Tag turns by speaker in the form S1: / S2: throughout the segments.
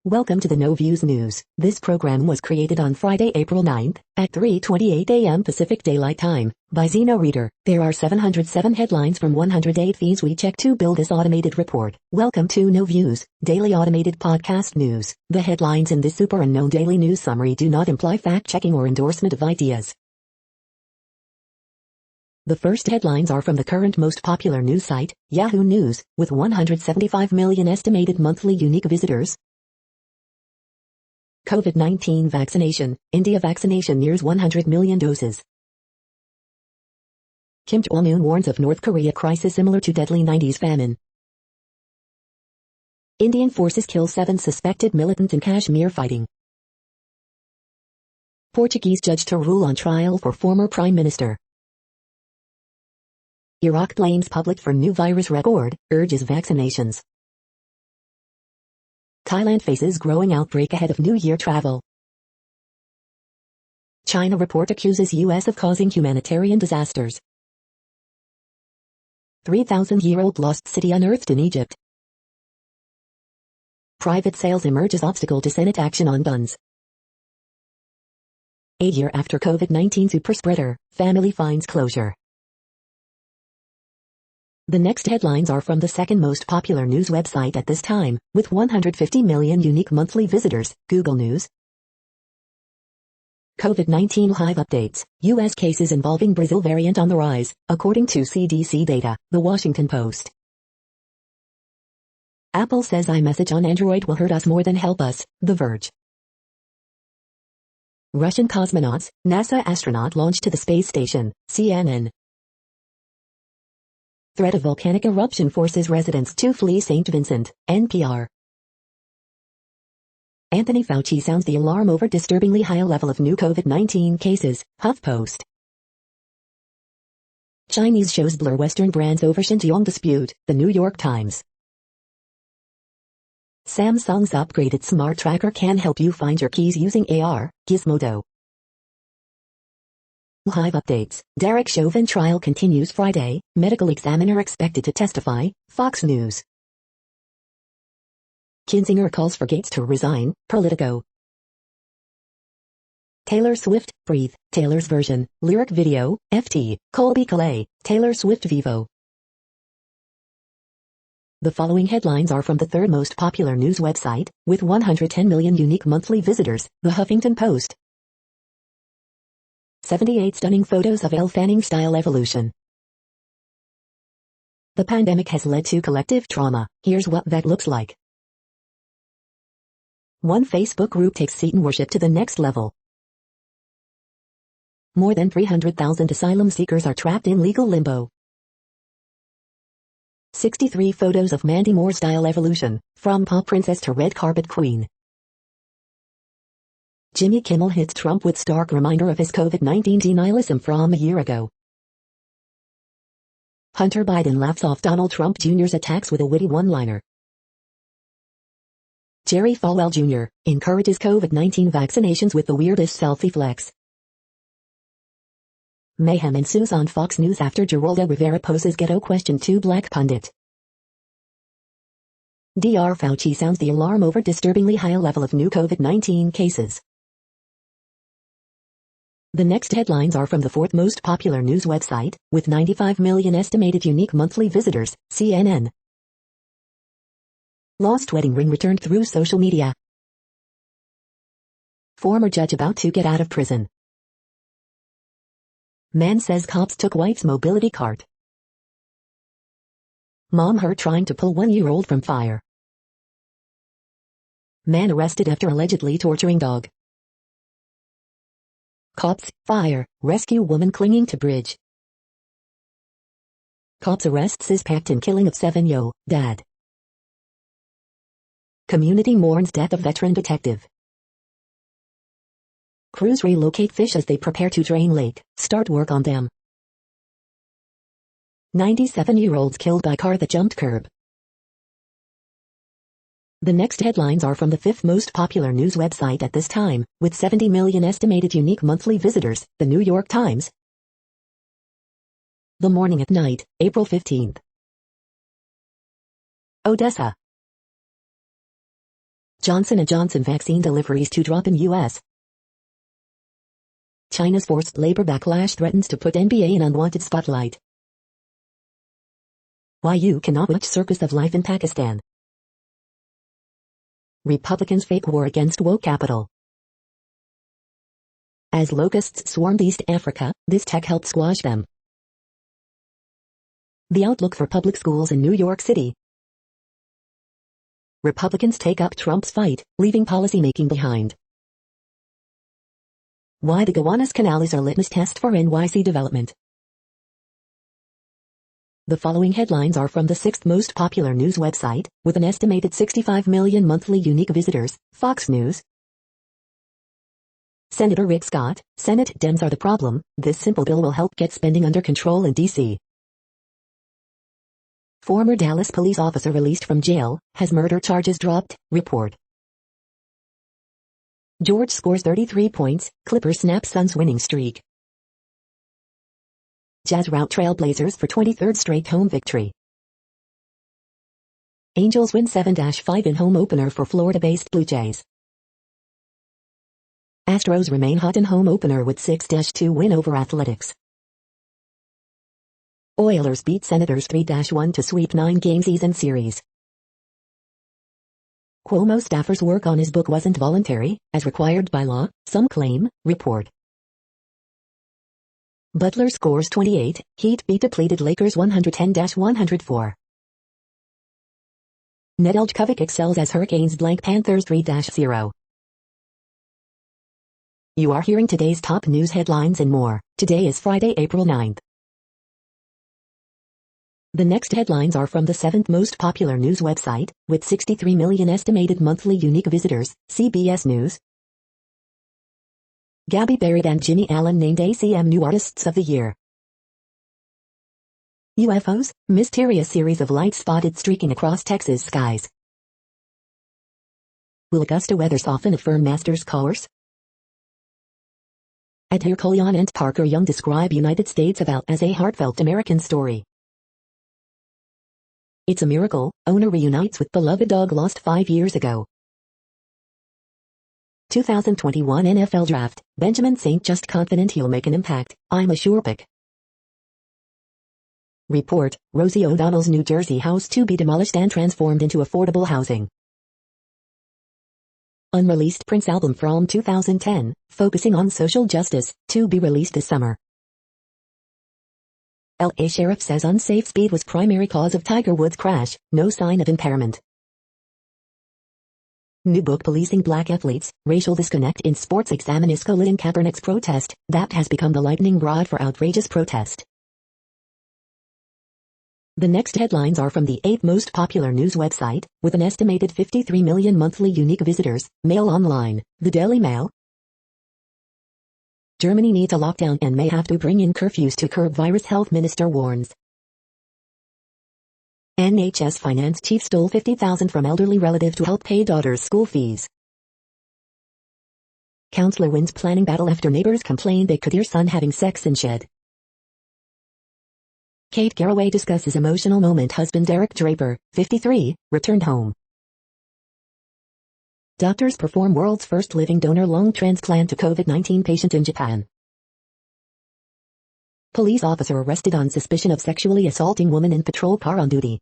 S1: Welcome to the No Views News. This program was created on Friday, April 9th, at 3:28 a.m. Pacific Daylight Time, by Zeno Reader. There are 707 headlines from 108 feeds we check to build this automated report. Welcome to No Views, daily automated podcast news. The headlines in this super unknown daily news summary do not imply fact-checking or endorsement of ideas. The first headlines are from the current most popular news site, Yahoo News, with 175 million estimated monthly unique visitors. COVID-19 vaccination. India vaccination nears 100 million doses. Kim Jong-un warns of North Korea crisis similar to deadly 90s famine. Indian forces kill 7 suspected militants in Kashmir fighting. Portuguese judge to rule on trial for former prime minister. Iraq blames public for new virus record, urges vaccinations. Thailand faces growing outbreak ahead of New Year travel. China report accuses U.S. of causing humanitarian disasters. 3,000-year-old lost city unearthed in Egypt. Private sales emerge as obstacle to Senate action on guns. A year after COVID-19 superspreader, family finds closure. The next headlines are from the second most popular news website at this time, with 150 million unique monthly visitors, Google News. COVID-19 live updates. U.S. cases involving Brazil variant on the rise, according to CDC data, The Washington Post. Apple says iMessage on Android will hurt us more than help us, The Verge. Russian cosmonauts, NASA astronaut launched to the space station, CNN. Threat of volcanic eruption forces residents to flee St. Vincent, NPR. Anthony Fauci sounds the alarm over disturbingly high level of new COVID-19 cases, HuffPost. Chinese shows blur Western brands over Xinjiang dispute, The New York Times. Samsung's upgraded smart tracker can help you find your keys using AR, Gizmodo. Live updates. Derek Chauvin trial continues Friday, medical examiner expected to testify, Fox News. Kinzinger calls for Gates to resign, Politico. Taylor Swift, Breathe, Taylor's version, lyric video, FT, Colby Calais, Taylor Swift Vivo. The following headlines are from the third most popular news website, with 110 million unique monthly visitors, The Huffington Post. 78 stunning photos of Elle Fanning-style evolution. The pandemic has led to collective trauma. Here's what that looks like. One Facebook group takes Satan worship to the next level. More than 300,000 asylum seekers are trapped in legal limbo. 63 photos of Mandy Moore-style evolution, from pop princess to red carpet queen. Jimmy Kimmel hits Trump with stark reminder of his COVID-19 denialism from a year ago. Hunter Biden laughs off Donald Trump Jr.'s attacks with a witty one-liner. Jerry Falwell Jr. encourages COVID-19 vaccinations with the weirdest selfie flex. Mayhem ensues on Fox News after Geraldo Rivera poses ghetto question to black pundit. Dr. Fauci sounds the alarm over disturbingly high level of new COVID-19 cases. The next headlines are from the fourth most popular news website, with 95 million estimated unique monthly visitors, CNN. Lost wedding ring returned through social media. Former judge about to get out of prison. Man says cops took wife's mobility cart. Mom hurt trying to pull 1-year-old from fire. Man arrested after allegedly torturing dog. Cops, fire, rescue woman clinging to bridge. Cops arrest cis-packed in killing of 7-year-old dad. Community mourns death of veteran detective. Crews relocate fish as they prepare to drain lake, start work on dam. 97-year-olds killed by car that jumped curb. The next headlines are from the fifth most popular news website at this time, with 70 million estimated unique monthly visitors, The New York Times. The Morning at Night, April 15th. Odessa. Johnson & Johnson vaccine deliveries to drop in U.S. China's forced labor backlash threatens to put NBA in unwanted spotlight. Why you cannot watch Circus of Life in Pakistan. Republicans fake war against woke capital. As locusts swarmed East Africa, this tech helped squash them. The outlook for public schools in New York City. Republicans take up Trump's fight, leaving policymaking behind. Why the Gowanus Canal is a litmus test for NYC development. The following headlines are from the 6th most popular news website, with an estimated 65 million monthly unique visitors, Fox News. Senator Rick Scott, Senate Dems are the problem. This simple bill will help get spending under control in D.C. Former Dallas police officer released from jail, has murder charges dropped, report. George scores 33 points, Clippers snap Suns winning streak. Jazz rout Trailblazers for 23rd straight home victory. Angels win 7-5 in home opener for Florida-based Blue Jays. Astros remain hot in home opener with 6-2 win over Athletics. Oilers beat Senators 3-1 to sweep 9-game season series. Cuomo staffers' work on his book wasn't voluntary, as required by law, some claim, report. Butler scores 28, Heat beat depleted Lakers 110-104. Nedeljkovic excels as Hurricanes blank Panthers 3-0. You are hearing today's top news headlines and more. Today is Friday, April 9th. The next headlines are from the 7th most popular news website, with 63 million estimated monthly unique visitors, CBS News. Gabby Barrett and Jimmy Allen named ACM New Artists of the Year. UFOs, mysterious series of lights spotted streaking across Texas skies. Will Augusta weather soften a firm master's course? Adhir Kalyan and Parker Young describe United States about as a heartfelt American story. It's a miracle, owner reunites with beloved dog lost 5 years ago. 2021 NFL Draft, Benjamin Saint just confident he'll make an impact, I'm a sure pick. Report, Rosie O'Donnell's New Jersey house to be demolished and transformed into affordable housing. Unreleased Prince album from 2010, focusing on social justice, to be released this summer. LA Sheriff says unsafe speed was primary cause of Tiger Woods crash, no sign of impairment. New book Policing Black Athletes, Racial Disconnect in Sports examines Colin Kaepernick's protest, that has become the lightning rod for outrageous protest. The next headlines are from the 8th most popular news website, with an estimated 53 million monthly unique visitors, Mail Online, the Daily Mail. Germany needs a lockdown and may have to bring in curfews to curb virus, health minister warns. NHS finance chief stole $50,000 from elderly relative to help pay daughter's school fees. Counselor wins planning battle after neighbors complain they could hear son having sex in shed. Kate Garraway discusses emotional moment husband Derek Draper, 53, returned home. Doctors perform world's first living donor lung transplant to COVID-19 patient in Japan. Police officer arrested on suspicion of sexually assaulting woman in patrol car on duty.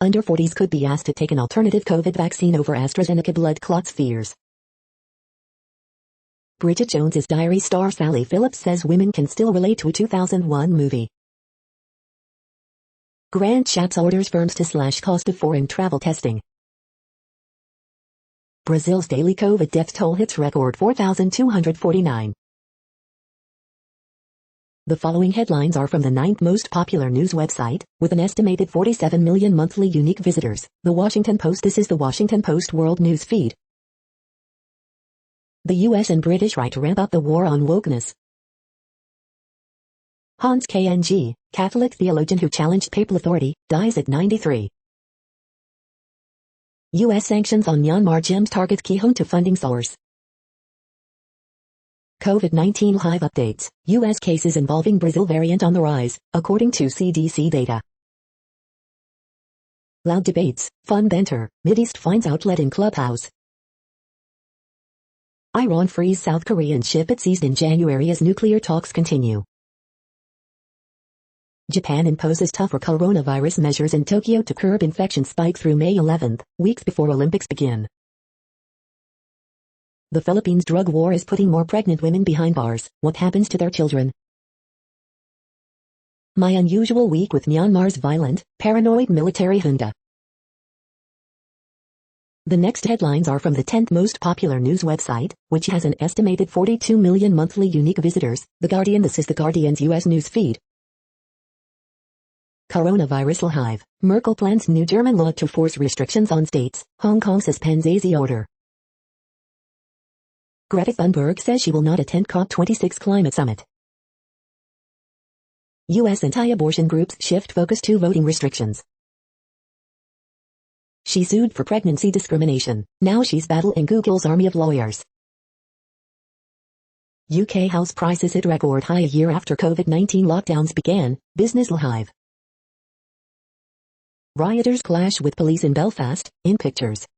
S1: Under 40s could be asked to take an alternative COVID vaccine over AstraZeneca blood clots fears. Bridget Jones's Diary star Sally Phillips says women can still relate to a 2001 movie. Grant Shapps orders firms to slash cost of foreign travel testing. Brazil's daily COVID death toll hits record 4,249. The following headlines are from the 9th most popular news website, with an estimated 47 million monthly unique visitors, The Washington Post. This is The Washington Post World News Feed. The U.S. and British right to ramp up the war on wokeness. Hans K.N.G., Catholic theologian who challenged papal authority, dies at 93. U.S. sanctions on Myanmar gems targets key Junta funding source. COVID-19 live updates, U.S. cases involving Brazil variant on the rise, according to CDC data. Loud debates, fun banter, Mideast finds outlet in Clubhouse. Iran frees South Korean ship it seized in January as nuclear talks continue. Japan imposes tougher coronavirus measures in Tokyo to curb infection spike through May 11, weeks before Olympics begin. The Philippines drug war is putting more pregnant women behind bars. What happens to their children? My unusual week with Myanmar's violent, paranoid military junta. The next headlines are from the 10th most popular news website, which has an estimated 42 million monthly unique visitors, The Guardian. This is The Guardian's U.S. news feed. Coronavirus live. Merkel plans new German law to force restrictions on states. Hong Kong suspends AZ order. Greta Thunberg says she will not attend COP26 climate summit. U.S. anti-abortion groups shift focus to voting restrictions. She sued for pregnancy discrimination. Now she's battling Google's army of lawyers. UK house prices hit record high a year after COVID-19 lockdowns began. Business live. Rioters clash with police in Belfast, in pictures.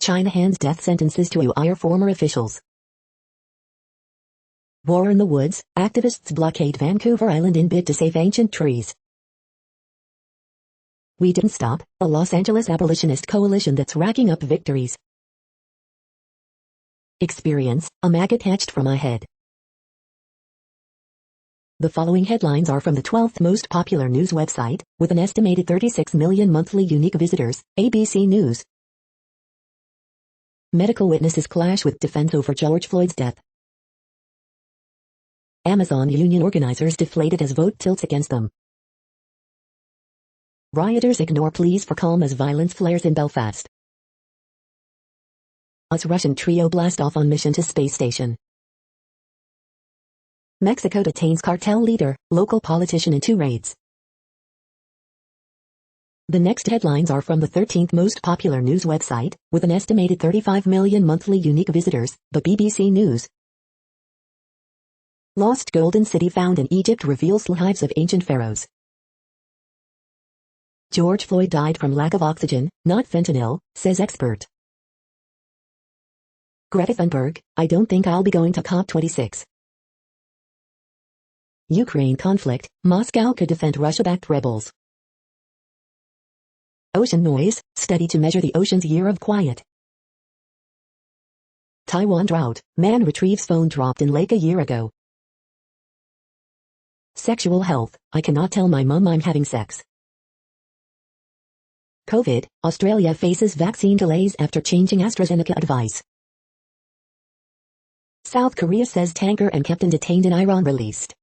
S1: China hands death sentences to UAE former officials. War in the woods, activists blockade Vancouver Island in bid to save ancient trees. We Didn't Stop, a Los Angeles abolitionist coalition that's racking up victories. Experience, a maggot hatched from my head. The following headlines are from the 12th most popular news website, with an estimated 36 million monthly unique visitors, ABC News. Medical witnesses clash with defense over George Floyd's death. Amazon union organizers deflated as vote tilts against them. Rioters ignore pleas for calm as violence flares in Belfast. US Russian trio blast off on mission to space station. Mexico detains cartel leader, local politician in 2 raids. The next headlines are from the 13th most popular news website, with an estimated 35 million monthly unique visitors, the BBC News. Lost Golden City found in Egypt reveals lives of ancient pharaohs. George Floyd died from lack of oxygen, not fentanyl, says expert. Greta Thunberg, I don't think I'll be going to COP26. Ukraine conflict, Moscow could defend Russia-backed rebels. Ocean noise, study to measure the ocean's year of quiet. Taiwan drought, man retrieves phone dropped in lake a year ago. Sexual health, I cannot tell my mum I'm having sex. COVID, Australia faces vaccine delays after changing AstraZeneca advice. South Korea says tanker and captain detained in Iran released.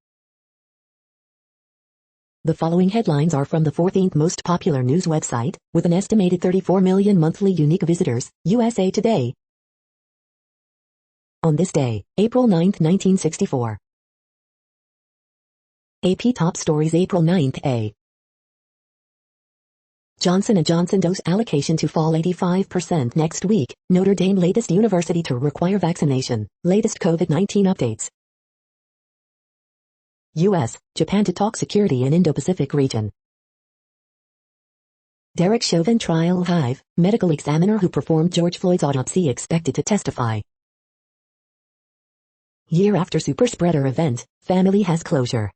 S1: The following headlines are from the 14th most popular news website, with an estimated 34 million monthly unique visitors, USA Today. On this day, April 9, 1964. AP Top Stories April 9 A. Johnson & Johnson dose allocation to fall 85% next week, Notre Dame latest university to require vaccination, latest COVID-19 updates. U.S., Japan to talk security in Indo-Pacific region. Derek Chauvin trial live, medical examiner who performed George Floyd's autopsy expected to testify. Year after superspreader event, family has closure.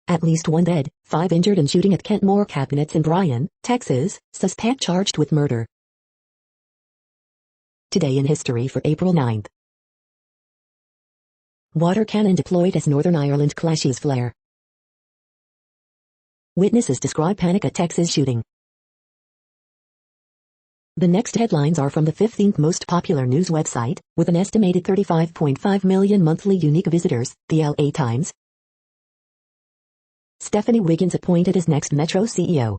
S1: At least 1 dead, 5 injured in shooting at Kentmore Cabinets in Bryan, Texas, suspect charged with murder. Today in history for April 9. Water cannon deployed as Northern Ireland clashes flare. Witnesses describe panic at Texas shooting. The next headlines are from the 15th most popular news website, with an estimated 35.5 million monthly unique visitors, the LA Times. Stephanie Wiggins appointed as next Metro CEO.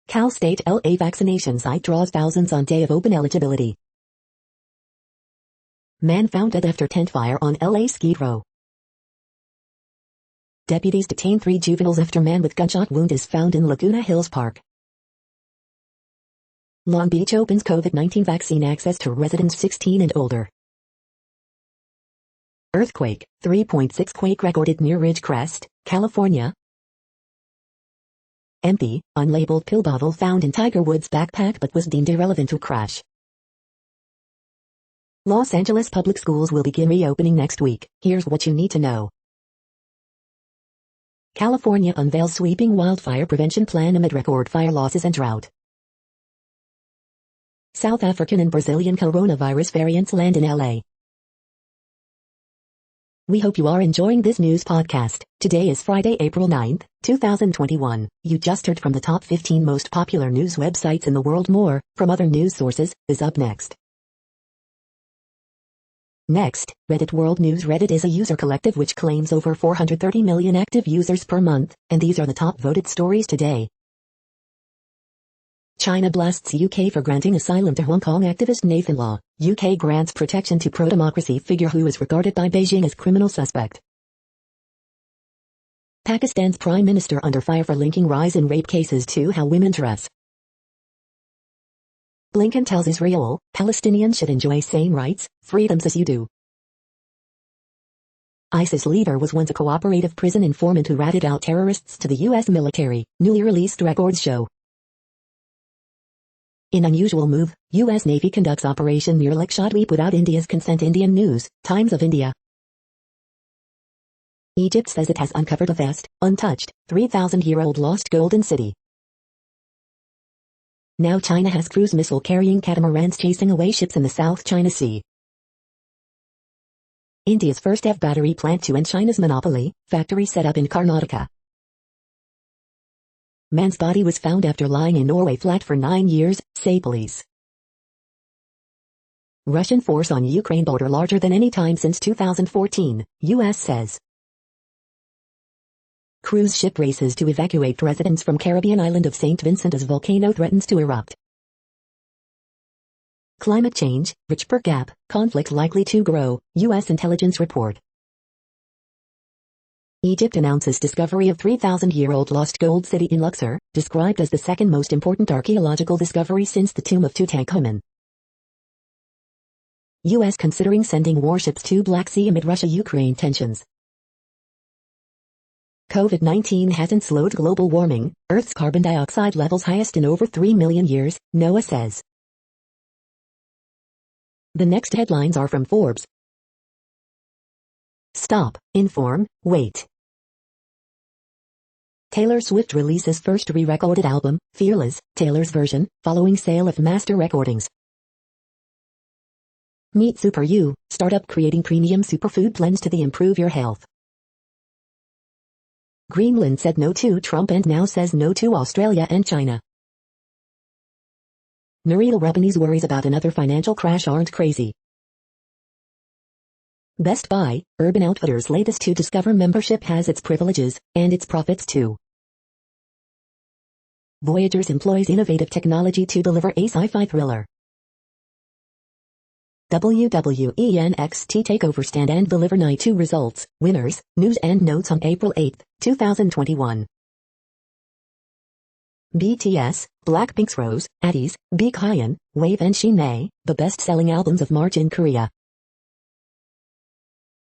S1: Cal State LA vaccination site draws thousands on day of open eligibility. Man found dead after tent fire on LA Skid Row. Deputies detain 3 juveniles after man with gunshot wound is found in Laguna Hills Park. Long Beach opens COVID-19 vaccine access to residents 16 and older. Earthquake, 3.6 quake recorded near Ridgecrest, California. empty, unlabeled pill bottle found in Tiger Woods' backpack but was deemed irrelevant to crash. Los Angeles public schools will begin reopening next week. Here's what you need to know. California unveils sweeping wildfire prevention plan amid record fire losses and drought. South African and Brazilian coronavirus variants land in LA. We hope you are enjoying this news podcast. Today is Friday, April 9th, 2021. You just heard from the top 15 most popular news websites in the world. More from other news sources is up next. Next, Reddit World News. Reddit is a user collective which claims over 430 million active users per month, and these are the top voted stories today. China blasts UK for granting asylum to Hong Kong activist Nathan Law. UK grants protection to pro-democracy figure who is regarded by Beijing as criminal suspect. Pakistan's Prime Minister under fire for linking rise in rape cases to how women dress. Blinken tells Israel, Palestinians should enjoy same rights, freedoms as you do. ISIS leader was once a cooperative prison informant who ratted out terrorists to the U.S. military, newly released records show. In unusual move, U.S. Navy conducts Operation Mir Lakshadweep without India's consent. Indian News, Times of India. Egypt says it has uncovered a vast, untouched, 3,000-year-old lost golden city. Now China has cruise missile-carrying catamarans chasing away ships in the South China Sea. India's first EV battery plant to end China's monopoly, factory set up in Karnataka. Man's body was found after lying in Norway flat for 9 years, say police. Russian force on Ukraine border larger than any time since 2014, U.S. says. Cruise ship races to evacuate residents from Caribbean island of St. Vincent as volcano threatens to erupt. Climate change, rich per gap, conflict likely to grow, U.S. intelligence report. Egypt announces discovery of 3,000-year-old lost gold city in Luxor, described as the second most important archaeological discovery since the tomb of Tutankhamun. U.S. considering sending warships to Black Sea amid Russia-Ukraine tensions. COVID-19 hasn't slowed global warming, Earth's carbon dioxide levels highest in over 3 million years, NOAA says. The next headlines are from Forbes. Stop, inform, wait. Taylor Swift releases first re-recorded album, Fearless, Taylor's version, following sale of master recordings. Meet Super You, startup creating premium superfood blends to improve your health. Greenland said no to Trump and now says no to Australia and China. Nouriel Roubani's worries about another financial crash aren't crazy. Best Buy, Urban Outfitters' latest to Discover membership has its privileges, and its profits too. Voyagers employs innovative technology to deliver a sci-fi thriller. WWE NXT TakeOver Stand and Deliver Night 2 results, winners, news and notes on April 8, 2021. BTS, Blackpink's Rose, Addies, Big Hyeon, Wave and Shinee, the best-selling albums of March in Korea.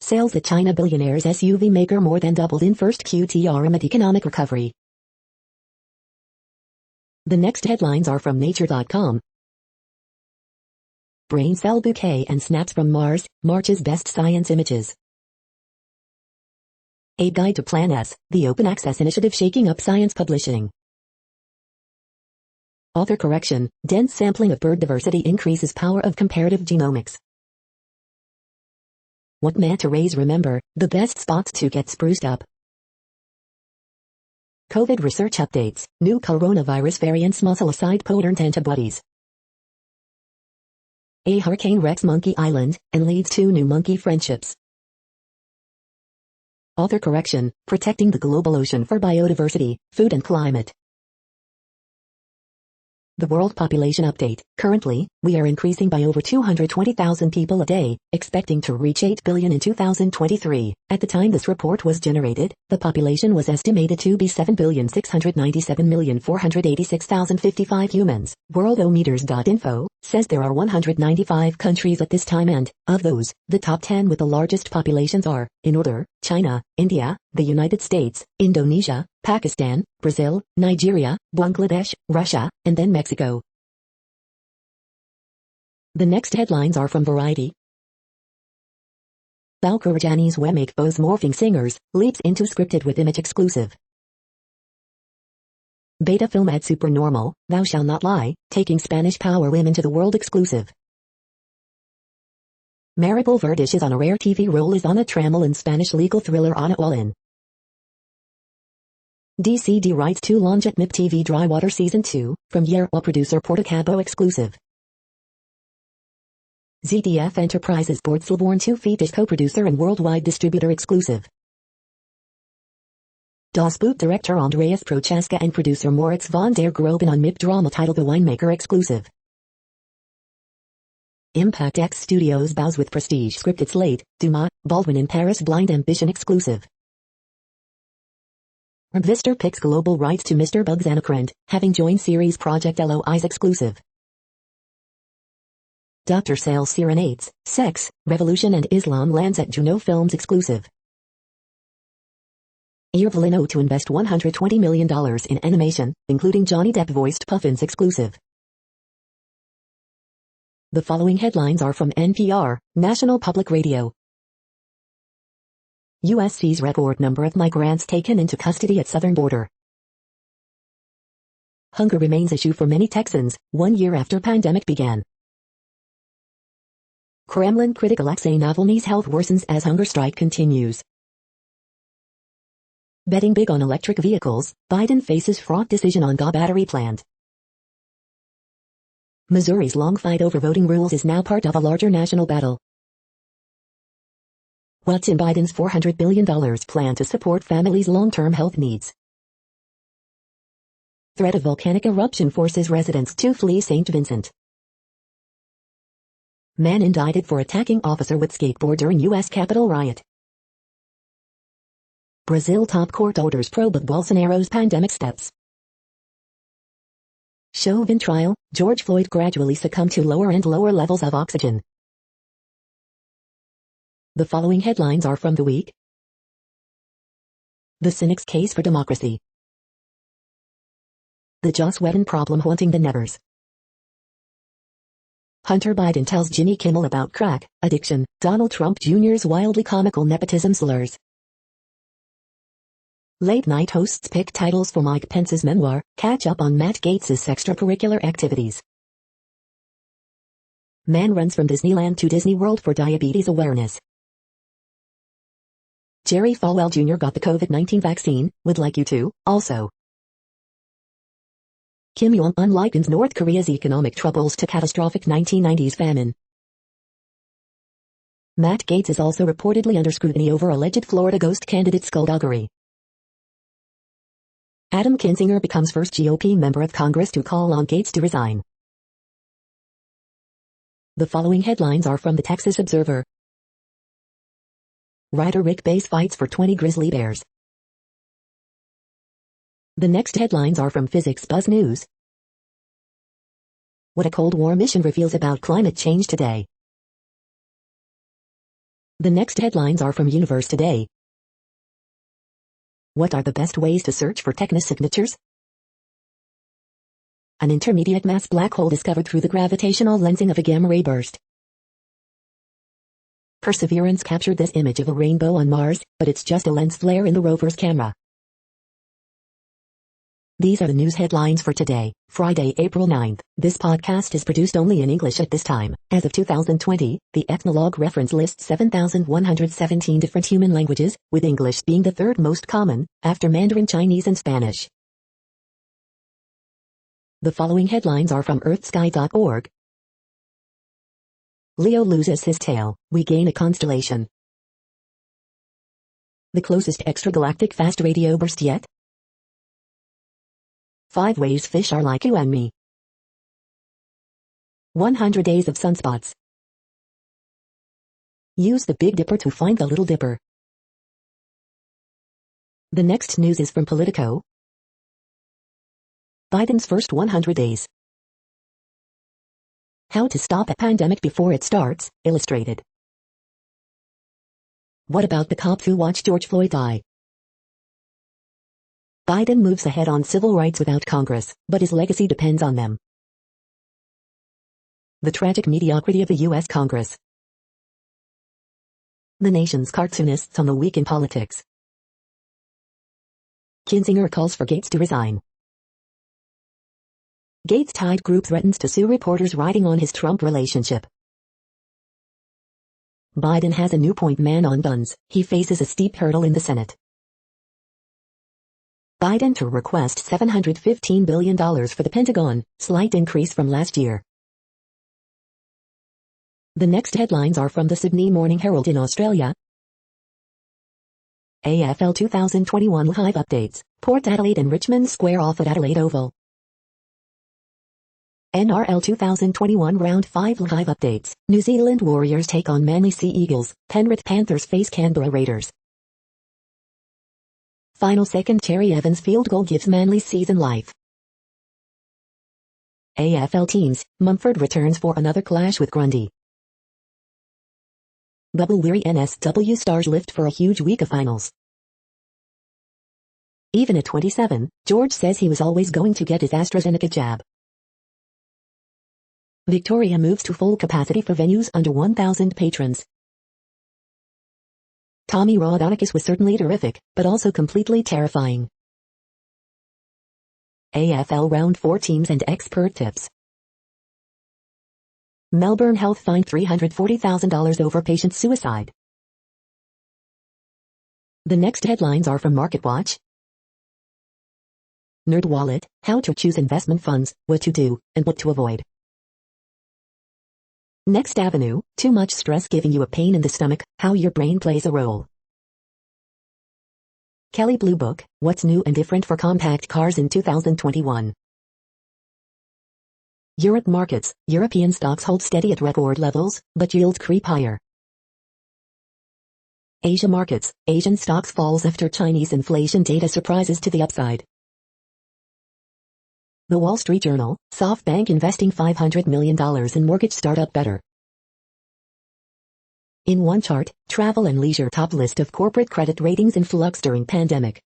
S1: Sales at China billionaire's SUV maker more than doubled in first QTR amid economic recovery. The next headlines are from Nature.com. Brain cell bouquet and snaps from Mars, March's best science images. A Guide to Plan S, the open access initiative shaking up science publishing. Author correction, dense sampling of bird diversity increases power of comparative genomics. What manta rays remember, the best spots to get spruced up. COVID research updates, new coronavirus variants muscle-aside potent antibodies. A hurricane wrecks Monkey Island, and leads to new monkey friendships. Author correction, protecting the global ocean for biodiversity, food and climate. The World Population Update. Currently, we are increasing by over 220,000 people a day, expecting to reach 8 billion in 2023. At the time this report was generated, the population was estimated to be 7,697,486,055 humans. Worldometers.info says there are 195 countries at this time and, of those, the top 10 with the largest populations are, in order, China, India, the United States, Indonesia, Pakistan, Brazil, Nigeria, Bangladesh, Russia, and then Mexico. The next headlines are from Variety. Balkarajani's Wemek Bo's Morphing Singers, leaps into scripted with image exclusive. Beta film at Supernormal, Thou Shall Not Lie, taking Spanish power women to the world exclusive. Maribel Verdish is on a rare TV role as Ana Trammell in Spanish legal thriller Ana All-In. DCD writes to launch at MIP TV Drywater Season 2, from Yerwa producer Portacabo exclusive. ZDF Enterprises board Slborn 2 Feet is co-producer and worldwide distributor exclusive. Das Boot director Andreas Prochaska and producer Moritz von der Groben on MIP drama titled The Winemaker exclusive. Impact X Studios bows with prestige scripted slate, Dumas, Baldwin in Paris Blind Ambition exclusive. Vistor picks global rights to Mr. Bugs Anakrend, having joined series Project LOI's exclusive. Dr. Sale Serenades, Sex, Revolution and Islam lands at Juno Films exclusive. Irvlino to invest $120 million in animation, including Johnny Depp voiced Puffins exclusive. The following headlines are from NPR, National Public Radio. U.S. sees record number of migrants taken into custody at southern border. Hunger remains issue for many Texans, 1 year after pandemic began. Kremlin critic Alexei Navalny's health worsens as hunger strike continues. Betting big on electric vehicles, Biden faces fraught decision on GA battery plant. Missouri's long fight over voting rules is now part of a larger national battle. What's in Biden's $400 billion plan to support families' long-term health needs? Threat of volcanic eruption forces residents to flee St. Vincent. Man indicted for attacking officer with skateboard during U.S. Capitol riot. Brazil top court orders probe of Bolsonaro's pandemic steps. Chauvin trial, George Floyd gradually succumbed to lower and lower levels of oxygen. The following headlines are from The Week. The Cynics' Case for Democracy. The Joss Whedon problem haunting the Nevers. Hunter Biden tells Jimmy Kimmel about crack addiction, Donald Trump Jr.'s wildly comical nepotism slurs. Late-night hosts pick titles for Mike Pence's memoir, catch up on Matt Gaetz's extracurricular activities. Man runs from Disneyland to Disney World for diabetes awareness. Jerry Falwell Jr. got the COVID-19 vaccine, would like you to, also. Kim Jong-un likens North Korea's economic troubles to catastrophic 1990s famine. Matt Gaetz is also reportedly under scrutiny over alleged Florida ghost candidate skullduggery. Adam Kinzinger becomes first GOP member of Congress to call on Gaetz to resign. The following headlines are from the Texas Observer. Writer Rick Bass fights for 20 grizzly bears. The next headlines are from Physics Buzz News. What a Cold War mission reveals about climate change today. The next headlines are from Universe Today. What are the best ways to search for technosignatures? An intermediate mass black hole discovered through the gravitational lensing of a gamma-ray burst. Perseverance captured this image of a rainbow on Mars, but it's just a lens flare in the rover's camera. These are the news headlines for today, Friday, April 9th. This podcast is produced only in English at this time. As of 2020, the Ethnologue reference lists 7,117 different human languages, with English being the third most common, after Mandarin Chinese and Spanish. The following headlines are from earthsky.org. Leo loses his tail, we gain a constellation. The closest extragalactic fast radio burst yet? 5 ways fish are like you and me. 100 days of sunspots. Use the Big Dipper to find the Little Dipper. The next news is from Politico. Biden's first 100 days. How to stop a pandemic before it starts, illustrated. What about the cops who watched George Floyd die? Biden moves ahead on civil rights without Congress, but his legacy depends on them. The tragic mediocrity of the U.S. Congress. The nation's cartoonists on the week in politics. Kinzinger calls for Gates to resign. Gates-tied group threatens to sue reporters writing on his Trump relationship. Biden has a new point man on guns. He faces a steep hurdle in the Senate. Biden to request $715 billion for the Pentagon, slight increase from last year. The next headlines are from the Sydney Morning Herald in Australia. AFL 2021 live updates, Port Adelaide and Richmond Square off at Adelaide Oval. NRL 2021 Round 5 live updates, New Zealand Warriors take on Manly Sea Eagles, Penrith Panthers face Canberra Raiders. Final second Cherry Evans field goal gives Manly season life. AFL teams, Mumford returns for another clash with Grundy. Bubble-weary NSW Stars lift for a huge week of finals. Even at 27, George says he was always going to get his AstraZeneca jab. Victoria moves to full capacity for venues under 1,000 patrons. Tommy Raudonikis was certainly terrific, but also completely terrifying. AFL Round 4 teams and expert tips. Melbourne Health fined $340,000 over patient suicide. The next headlines are from MarketWatch. NerdWallet, how to choose investment funds, what to do, and what to avoid. Next Avenue, too much stress giving you a pain in the stomach, how your brain plays a role. Kelley Blue Book, what's new and different for compact cars in 2021. Europe markets, European stocks hold steady at record levels, but yields creep higher. Asia markets, Asian stocks falls after Chinese inflation data surprises to the upside. The Wall Street Journal, SoftBank investing $500 million in mortgage startup Better. In one chart, travel and leisure top list of corporate credit ratings in flux during pandemic.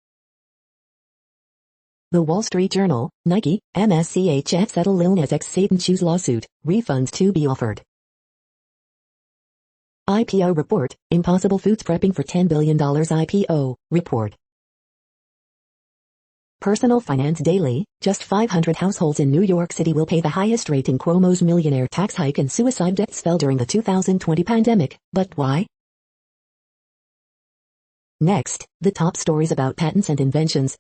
S1: The Wall Street Journal, Nike, MSCHF settle Lil Nas X Satan Shoes lawsuit, refunds to be offered. IPO report, Impossible Foods prepping for $10 billion IPO, report. Personal Finance Daily, just 500 households in New York City will pay the highest rate in Cuomo's millionaire tax hike and suicide deaths fell during the 2020 pandemic, but why? Next, the top stories about patents and inventions.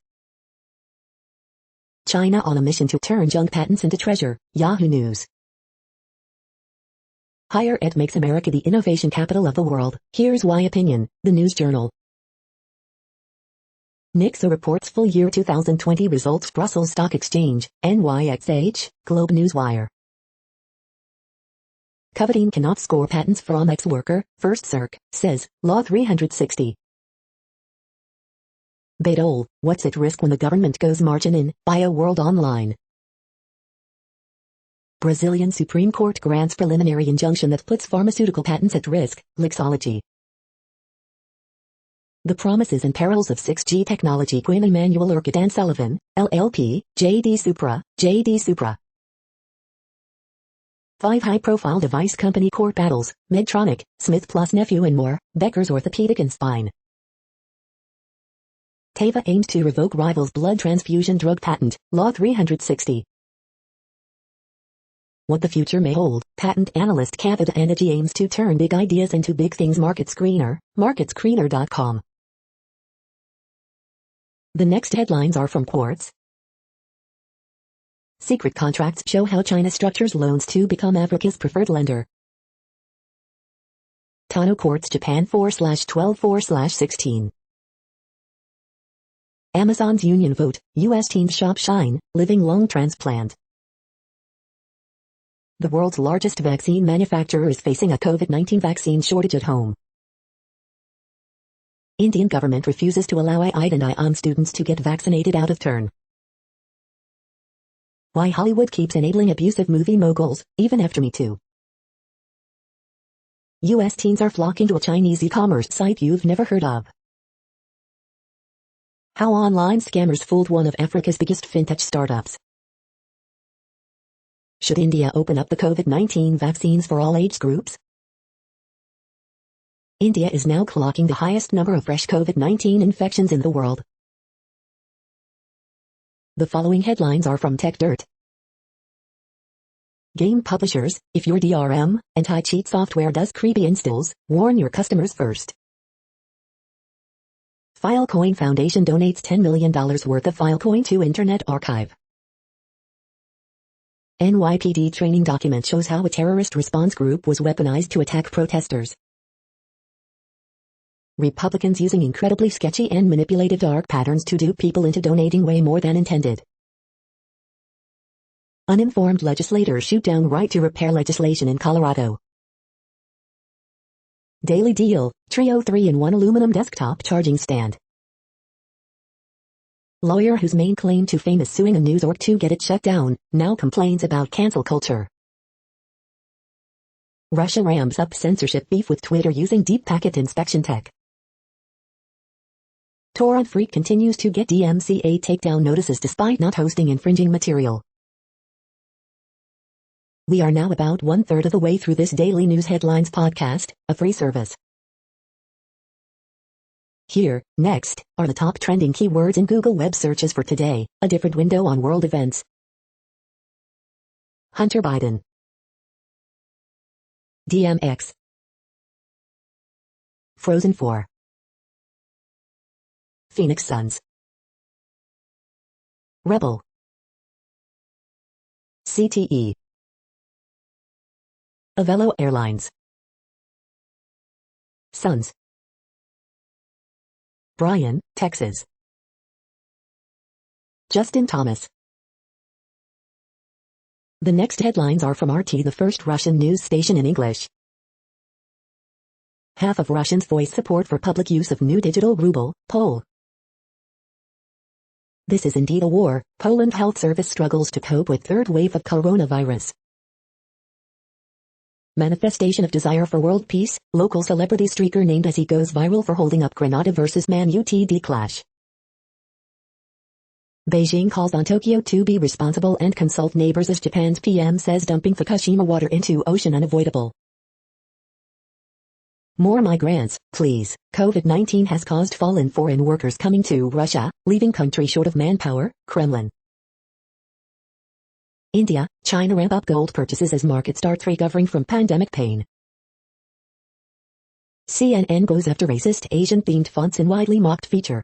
S1: China on a mission to turn junk patents into treasure, Yahoo News. Higher ed makes America the innovation capital of the world, here's why opinion, the News Journal. NICSA reports full year 2020 results Brussels Stock Exchange, NYXH, Globe Newswire. Coveting cannot score patents from ex-worker, First Circ, says, Law 360. Badol, what's at risk when the government goes margin in, BioWorld Online. Brazilian Supreme Court grants preliminary injunction that puts pharmaceutical patents at risk, Lixology. The Promises and Perils of 6G Technology Quinn Emanuel Urquhart and Sullivan, LLP, JD Supra. 5 high-profile device company court battles, Medtronic, Smith plus Nephew and more, Becker's Orthopedic and Spine. Teva aims to revoke rival's blood transfusion drug patent, Law 360. What the future may hold, patent analyst Kavita Energy aims to turn big ideas into big things. Market Screener, MarketScreener.com. The next headlines are from Quartz. Secret contracts show how China structures loans to become Africa's preferred lender. Tano Quartz Japan 4/12/4/16. Amazon's union vote, U.S. teens shop shine, living lung transplant. The world's largest vaccine manufacturer is facing a COVID-19 vaccine shortage at home. Indian government refuses to allow IIT and IIM students to get vaccinated out of turn. Why Hollywood keeps enabling abusive movie moguls, even after Me Too. U.S. teens are flocking to a Chinese e-commerce site you've never heard of. How online scammers fooled one of Africa's biggest fintech startups. Should India open up the COVID-19 vaccines for all age groups? India is now clocking the highest number of fresh COVID-19 infections in the world. The following headlines are from TechDirt. Game publishers, if your DRM, anti-cheat software does creepy installs, warn your customers first. Filecoin Foundation donates $10 million worth of Filecoin to Internet Archive. NYPD training document shows how a terrorist response group was weaponized to attack protesters. Republicans using incredibly sketchy and manipulative dark patterns to dupe people into donating way more than intended. Uninformed legislators shoot down right to repair legislation in Colorado. Daily deal, Trio 3-in-1 aluminum desktop charging stand. Lawyer whose main claim to fame is suing a news org to get it shut down, now complains about cancel culture. Russia ramps up censorship beef with Twitter using deep packet inspection tech. Torrent Freak continues to get DMCA takedown notices despite not hosting infringing material. We are now about 1/3 of the way through this daily news headlines podcast, a free service. Here, next, are the top trending keywords in Google web searches for today, a different window on world events. Hunter Biden. DMX. Frozen 4. Phoenix Suns. Rebel. CTE. Avelo Airlines. Suns. Bryan, Texas. Justin Thomas. The next headlines are from RT, the first Russian news station in English. Half of Russians voice support for public use of new digital ruble, poll. This is indeed a war. Poland Health Service struggles to cope with third wave of coronavirus. Manifestation of desire for world peace, local celebrity streaker named as he goes viral for holding up Grenada vs Man UTD clash. Beijing calls on Tokyo to be responsible and consult neighbors as Japan's PM says dumping Fukushima water into ocean unavoidable. More migrants, please. COVID-19 has caused fall in foreign workers coming to Russia, leaving country short of manpower, Kremlin. India, China ramp up gold purchases as market starts recovering from pandemic pain. CNN goes after racist Asian-themed fonts in widely mocked feature.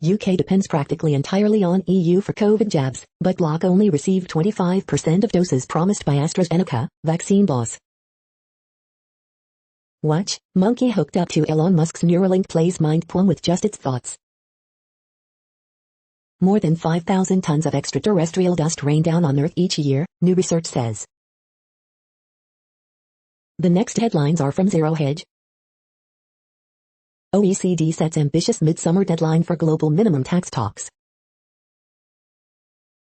S1: UK depends practically entirely on EU for COVID jabs, but bloc only received 25% of doses promised by AstraZeneca, vaccine boss. Watch, monkey hooked up to Elon Musk's Neuralink plays mind poem with just its thoughts. More than 5,000 tons of extraterrestrial dust rain down on Earth each year, new research says. The next headlines are from Zero Hedge. OECD sets ambitious midsummer deadline for global minimum tax talks.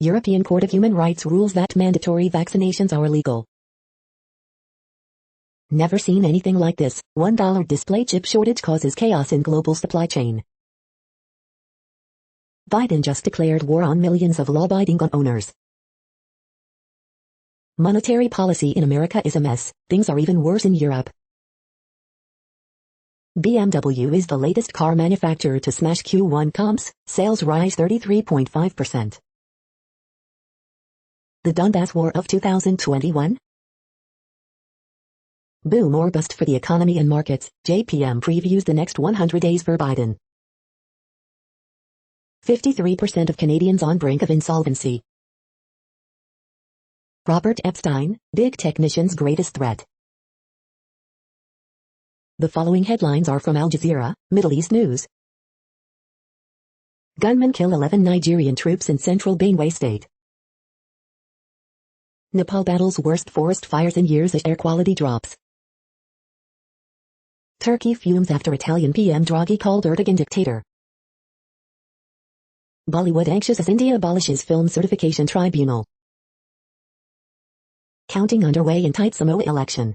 S1: European Court of Human Rights rules that mandatory vaccinations are illegal. Never seen anything like this. $1 display chip shortage causes chaos in global supply chain. Biden just declared war on millions of law-abiding gun owners. Monetary policy in America is a mess. Things are even worse in Europe. BMW is the latest car manufacturer to smash Q1 comps, sales rise 33.5%. The Donbass War of 2021? Boom or bust for the economy and markets, JPM previews the next 100 days for Biden. 53% of Canadians on brink of insolvency. Robert Epstein, big technician's greatest threat. The following headlines are from Al Jazeera, Middle East News. Gunmen kill 11 Nigerian troops in central Benue state. Nepal battles worst forest fires in years as air quality drops. Turkey fumes after Italian PM Draghi called Erdogan dictator. Bollywood anxious as India abolishes film certification tribunal. Counting underway in tight Samoa election.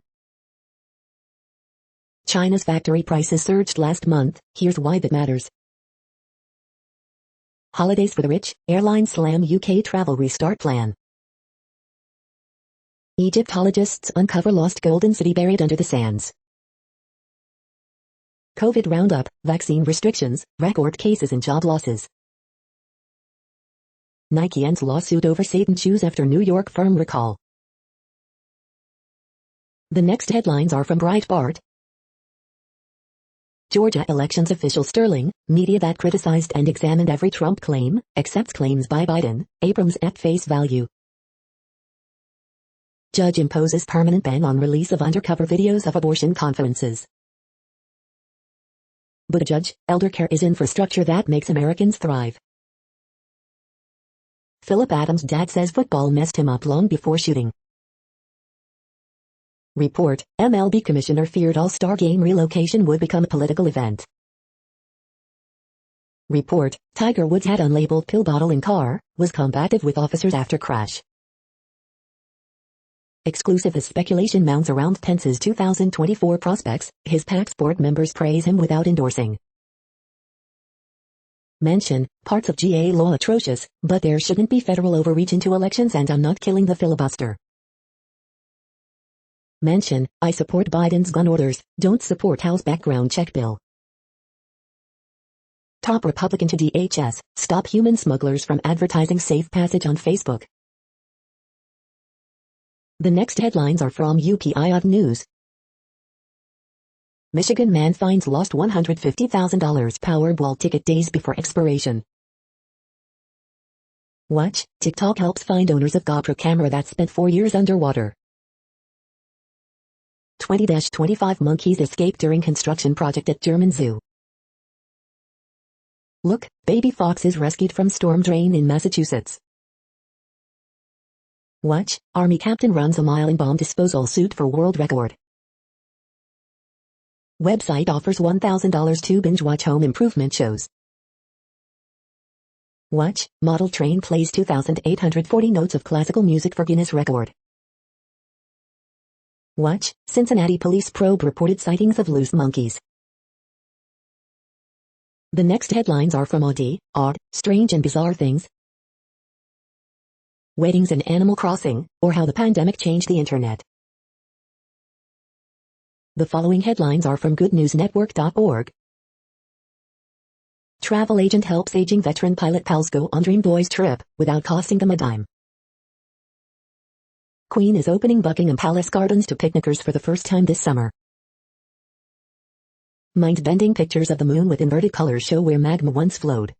S1: China's factory prices surged last month, here's why that matters. Holidays for the rich, airlines slam UK travel restart plan. Egyptologists uncover lost golden city buried under the sands. COVID roundup, vaccine restrictions, record cases and job losses. Nike ends lawsuit over Satan shoes after New York firm recall. The next headlines are from Breitbart. Georgia elections official Sterling, media that criticized and examined every Trump claim, accepts claims by Biden, Abrams at face value. Judge imposes permanent ban on release of undercover videos of abortion conferences. Buttigieg, eldercare is infrastructure that makes Americans thrive. Philip Adams' dad says football messed him up long before shooting. Report, MLB commissioner feared All-Star game relocation would become a political event. Report, Tiger Woods had unlabeled pill bottle in car, was combative with officers after crash. Exclusive as speculation mounts around Pence's 2024 prospects, his PAC's board members praise him without endorsing. Mention, parts of GA law atrocious, but there shouldn't be federal overreach into elections and I'm not killing the filibuster. Mention, I support Biden's gun orders, don't support House background check bill. Top Republican to DHS, stop human smugglers from advertising safe passage on Facebook. The next headlines are from UPI News. Michigan man finds lost $150,000 Powerball ticket days before expiration. Watch, TikTok helps find owners of GoPro camera that spent 4 years underwater. 20-25 monkeys escape during construction project at German zoo. Look, baby fox is rescued from storm drain in Massachusetts. Watch, Army captain runs a mile in bomb disposal suit for world record. Website offers $1,000 to binge watch home improvement shows. Watch, model train plays 2,840 notes of classical music for Guinness record. Watch, Cincinnati police probe reported sightings of loose monkeys. The next headlines are from Odd, Strange and Bizarre Things. Weddings and Animal Crossing, or How the Pandemic Changed the Internet. The following headlines are from goodnewsnetwork.org. Travel agent helps aging veteran pilot pals go on Dream Boys trip, without costing them a dime. Queen is opening Buckingham Palace Gardens to picnickers for the first time this summer. Mind-bending pictures of the moon with inverted colors show where magma once flowed.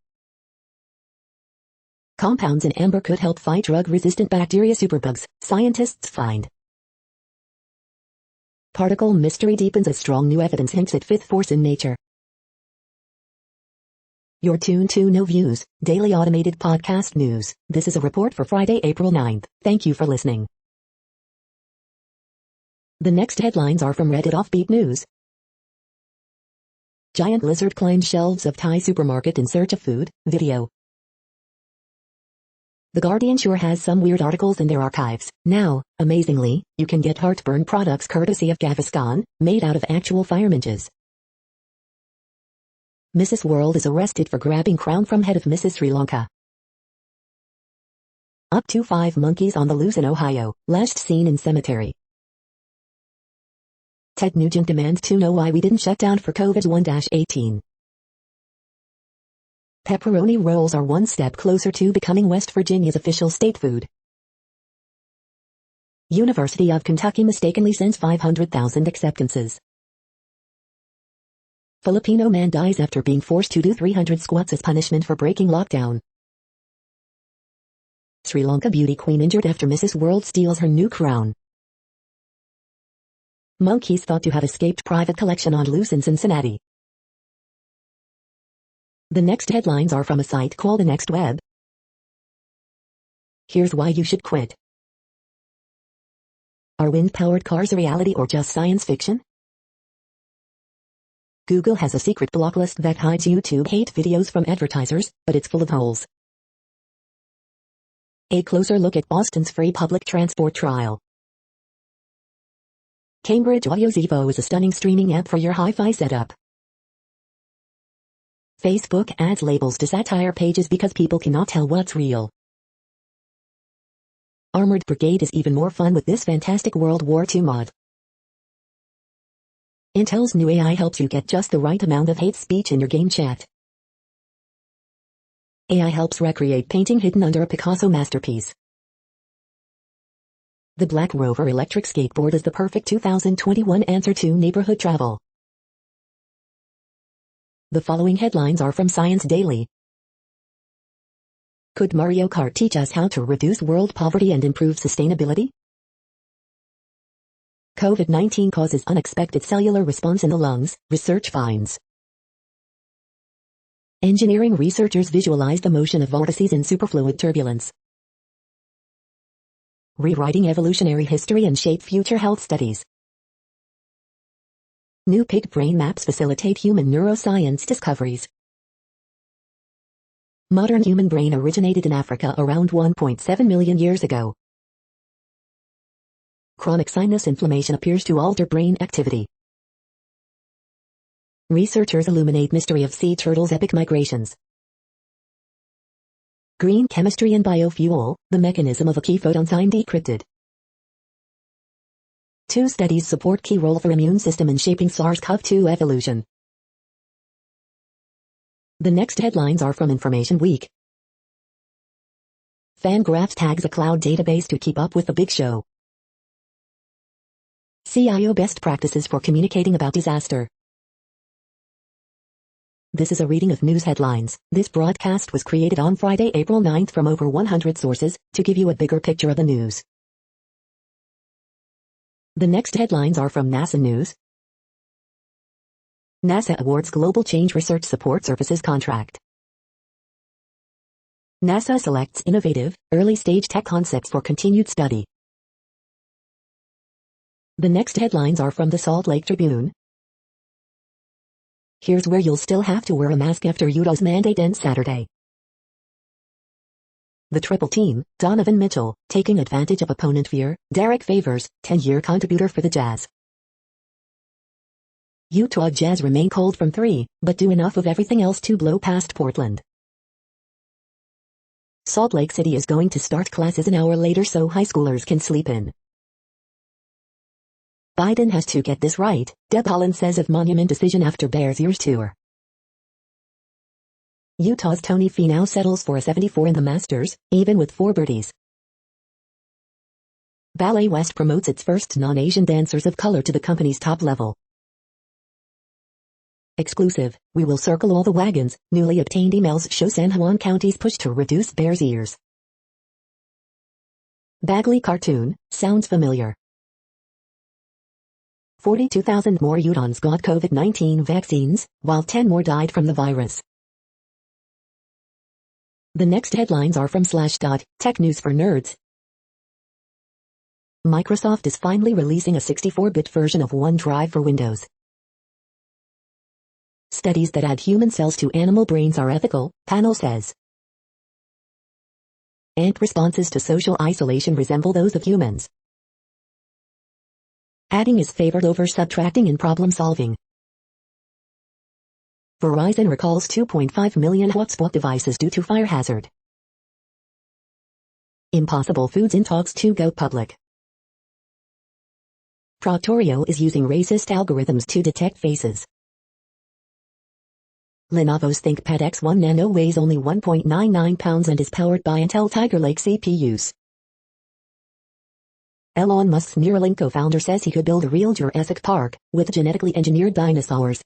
S1: Compounds in amber could help fight drug-resistant bacteria superbugs, scientists find. Particle mystery deepens as strong new evidence hints at fifth force in nature. You're tuned to No Views, daily automated podcast news. This is a report for Friday, April 9th. Thank you for listening. The next headlines are from Reddit Offbeat News. Giant lizard climbs shelves of Thai supermarket in search of food, video. The Guardian sure has some weird articles in their archives. Now, amazingly, you can get heartburn products courtesy of Gaviscon, made out of actual fireminches. Mrs. World is arrested for grabbing crown from head of Mrs. Sri Lanka. Up to 5 monkeys on the loose in Ohio, last seen in cemetery. Ted Nugent demands to know why we didn't shut down for COVID-1-18. Pepperoni rolls are one step closer to becoming West Virginia's official state food. University of Kentucky mistakenly sends 500,000 acceptances. Filipino man dies after being forced to do 300 squats as punishment for breaking lockdown. Sri Lanka beauty queen injured after Mrs. World steals her new crown. Monkeys thought to have escaped private collection on loose in Cincinnati. The next headlines are from a site called The Next Web. Here's why you should quit. Are wind-powered cars a reality or just science fiction? Google has a secret block list that hides YouTube hate videos from advertisers, but it's full of holes. A closer look at Boston's free public transport trial. Cambridge Audio's Evo is a stunning streaming app for your hi-fi setup. Facebook adds labels to satire pages because people cannot tell what's real. Armored Brigade is even more fun with this fantastic World War II mod. Intel's new AI helps you get just the right amount of hate speech in your game chat. AI helps recreate painting hidden under a Picasso masterpiece. The Black Rover electric skateboard is the perfect 2021 answer to neighborhood travel. The following headlines are from Science Daily. Could Mario Kart teach us how to reduce world poverty and improve sustainability? COVID-19 causes unexpected cellular response in the lungs, research finds. Engineering researchers visualize the motion of vortices in superfluid turbulence. Rewriting evolutionary history and shape future health studies. New pig brain maps facilitate human neuroscience discoveries. Modern human brain originated in Africa around 1.7 million years ago. Chronic sinus inflammation appears to alter brain activity. Researchers illuminate mystery of sea turtles' epic migrations. Green chemistry and biofuel, the mechanism of a key photoenzyme decrypted. 2 studies support key role for immune system in shaping SARS-CoV-2 evolution. The next headlines are from Information Week. Fangraphs tags a cloud database to keep up with the big show. CIO best practices for communicating about disaster. This is a reading of news headlines. This broadcast was created on Friday, April 9th from over 100 sources to give you a bigger picture of the news. The next headlines are from NASA News. NASA awards Global Change Research Support Services contract. NASA selects innovative, early-stage tech concepts for continued study. The next headlines are from the Salt Lake Tribune. Here's where you'll still have to wear a mask after Utah's mandate ends Saturday. The triple team, Donovan Mitchell, taking advantage of opponent fear, Derek Favors, 10-year contributor for the Jazz. Utah Jazz remain cold from 3, but do enough of everything else to blow past Portland. Salt Lake City is going to start classes an hour later so high schoolers can sleep in. Biden has to get this right, Deb Haaland says of Monument decision after Bears years tour. Utah's Tony Finau settles for a 74 in the Masters, even with 4 birdies. Ballet West promotes its first non-Asian dancers of color to the company's top level. Exclusive, we will circle all the wagons, newly obtained emails show San Juan County's push to reduce bears' ears. Bagley cartoon, sounds familiar. 42,000 more Utahns got COVID-19 vaccines, while 10 more died from the virus. The next headlines are from Slashdot, tech news for nerds. Microsoft is finally releasing a 64-bit version of OneDrive for Windows. Studies that add human cells to animal brains are ethical, panel says. Ant responses to social isolation resemble those of humans. Adding is favored over subtracting in problem solving. Verizon recalls 2.5 million hotspot devices due to fire hazard. Impossible Foods in talks to go public. Proctorio is using racist algorithms to detect faces. Lenovo's ThinkPad X1 Nano weighs only 1.99 pounds and is powered by Intel Tiger Lake CPUs. Elon Musk's Neuralink co-founder says he could build a real Jurassic Park with genetically engineered dinosaurs.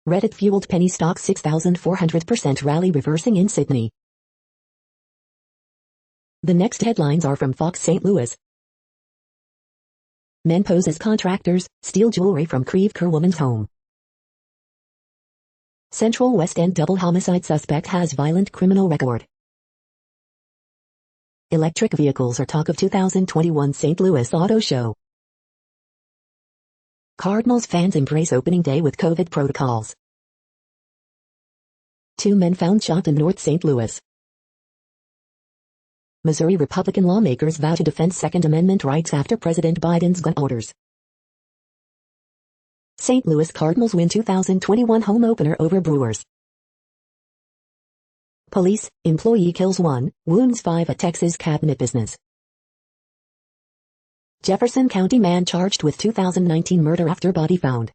S1: Reddit fueled penny stock 6,400% rally reversing in Sydney. The next headlines are from Fox St. Louis. Men pose as contractors, steal jewelry from Creve Coeur woman's home. Central West End double homicide suspect has violent criminal record. Electric vehicles are talk of 2021 St. Louis Auto Show. Cardinals fans embrace opening day with COVID protocols. 2 men found shot in North St. Louis. Missouri Republican lawmakers vow to defend Second Amendment rights after President Biden's gun orders. St. Louis Cardinals win 2021 home opener over Brewers. Police, employee kills 1, wounds 5 at Texas cabinet business. Jefferson County man charged with 2019 murder after body found.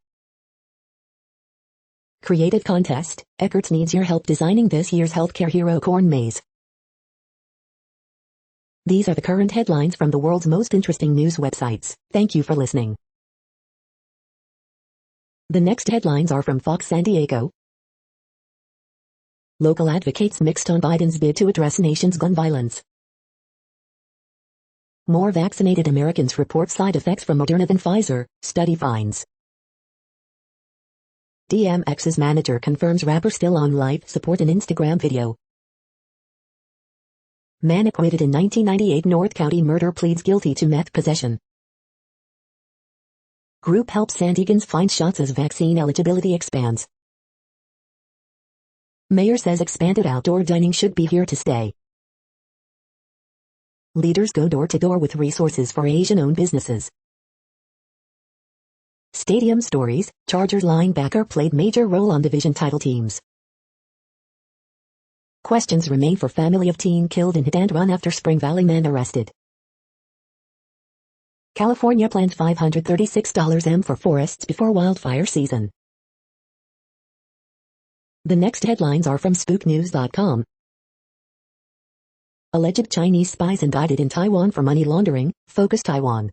S1: Creative contest, Eckert needs your help designing this year's healthcare hero corn maze. These are the current headlines from the world's most interesting news websites. Thank you for listening. The next headlines are from Fox San Diego. Local advocates mixed on Biden's bid to address nation's gun violence. More vaccinated Americans report side effects from Moderna than Pfizer, study finds. DMX's manager confirms rapper still on life support in Instagram video. Man acquitted in 1998 North County murder pleads guilty to meth possession. Group helps San Diegans find shots as vaccine eligibility expands. Mayor says expanded outdoor dining should be here to stay. Leaders go door to door with resources for Asian-owned businesses. Stadium stories, Chargers linebacker played major role on division title teams. Questions remain for family of teen killed in hit and run after Spring Valley man arrested. California plans $536 for forests before wildfire season. The next headlines are from spooknews.com. Alleged Chinese spies indicted in Taiwan for money laundering, focus Taiwan.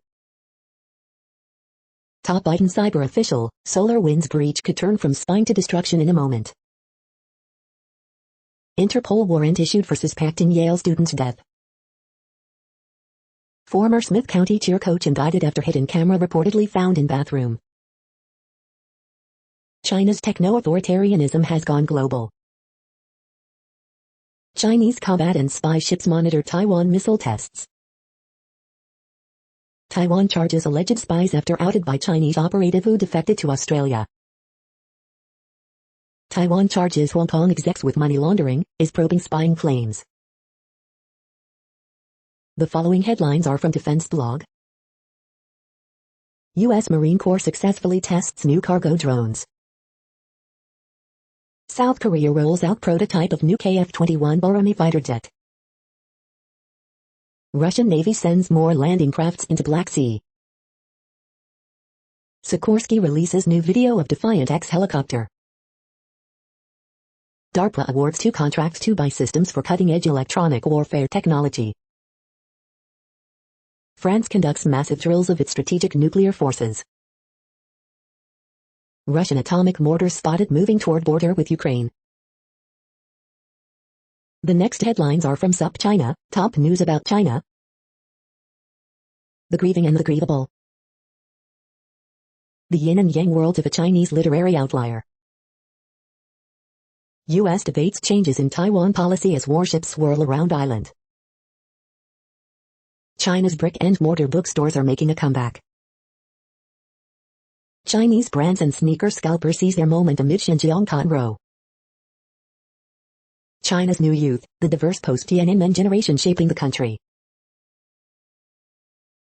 S1: Top Biden cyber official, SolarWinds breach could turn from spying to destruction in a moment. Interpol warrant issued for suspecting Yale student's death. Former Smith County cheer coach indicted after hidden camera reportedly found in bathroom. China's techno-authoritarianism has gone global. Chinese combat and spy ships monitor Taiwan missile tests. Taiwan charges alleged spies after outed by Chinese operative who defected to Australia. Taiwan charges Hong Kong execs with money laundering, is probing spying claims. The following headlines are from Defense Blog. U.S. Marine Corps successfully tests new cargo drones. South Korea rolls out prototype of new KF-21 Borami fighter jet. Russian Navy sends more landing crafts into Black Sea. Sikorsky releases new video of Defiant X helicopter. DARPA awards 2 contracts to buy systems for cutting-edge electronic warfare technology. France conducts massive drills of its strategic nuclear forces. Russian atomic mortars spotted moving toward border with Ukraine. The next headlines are from SupChina, top news about China. The grieving and the grievable. The yin and yang worlds of a Chinese literary outlier. U.S. debates changes in Taiwan policy as warships swirl around island. China's brick and mortar bookstores are making a comeback. Chinese brands and sneaker scalpers seize their moment amid Xinjiang cotton row. China's new youth, the diverse post-Tiananmen generation shaping the country.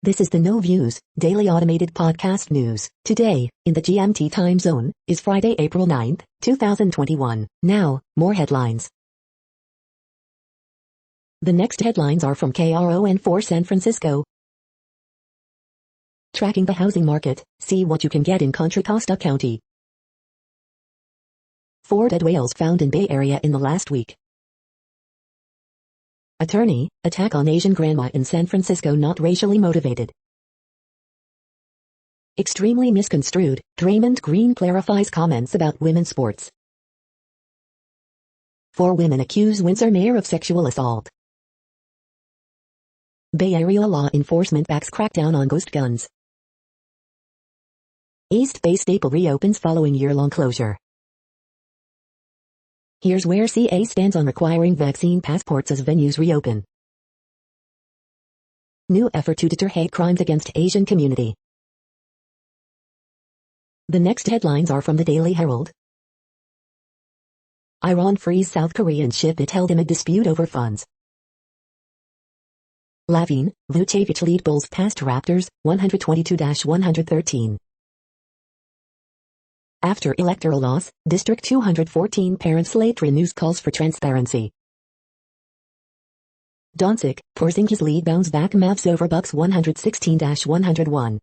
S1: This is the No Views, daily automated podcast news. Today, in the GMT time zone, is Friday, April 9th, 2021. Now, more headlines. The next headlines are from KRON4 San Francisco. Tracking the housing market, see what you can get in Contra Costa County. 4 dead whales found in Bay Area in the last week. Attorney, attack on Asian grandma in San Francisco not racially motivated. Extremely misconstrued, Draymond Green clarifies comments about women's sports. 4 women accuse Windsor mayor of sexual assault. Bay Area law enforcement backs crackdown on ghost guns. East Bay Staple reopens following year-long closure. Here's where CA stands on requiring vaccine passports as venues reopen. New effort to deter hate crimes against Asian community. The next headlines are from the Daily Herald. Iran frees South Korean ship it held amid dispute over funds. Lavin, Vucevic lead Bulls past Raptors, 122-113. After electoral loss, District 214 parents late renews calls for transparency. Doncic, Porzingis lead bounce back Mavs over Bucks 116-101.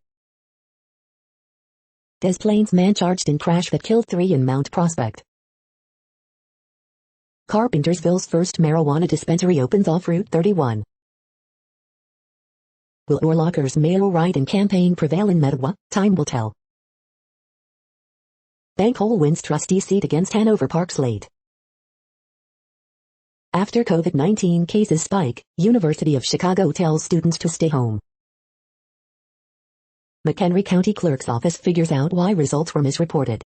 S1: Des Plaines man charged in crash that killed 3 in Mount Prospect. Carpentersville's first marijuana dispensary opens off Route 31. Will Urlacher's mayoral write-in campaign prevail in Mettawa? Time will tell. Bankhole wins trustee seat against Hanover Park slate. After COVID-19 cases spike, University of Chicago tells students to stay home. McHenry County Clerk's Office figures out why results were misreported.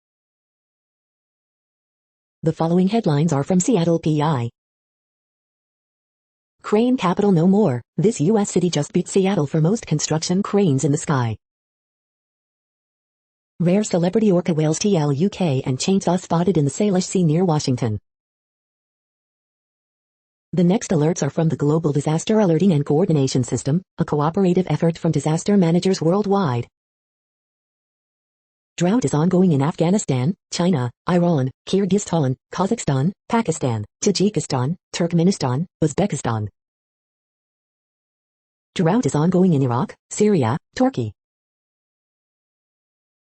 S1: The following headlines are from Seattle PI. Crane capital no more, this U.S. city just beat Seattle for most construction cranes in the sky. Rare celebrity orca whales TLUK and chainsaw spotted in the Salish Sea near Washington. The next alerts are from the Global Disaster Alerting and Coordination System, a cooperative effort from disaster managers worldwide. Drought is ongoing in Afghanistan, China, Iran, Kyrgyzstan, Kazakhstan, Pakistan, Tajikistan, Turkmenistan, Uzbekistan. Drought is ongoing in Iraq, Syria, Turkey.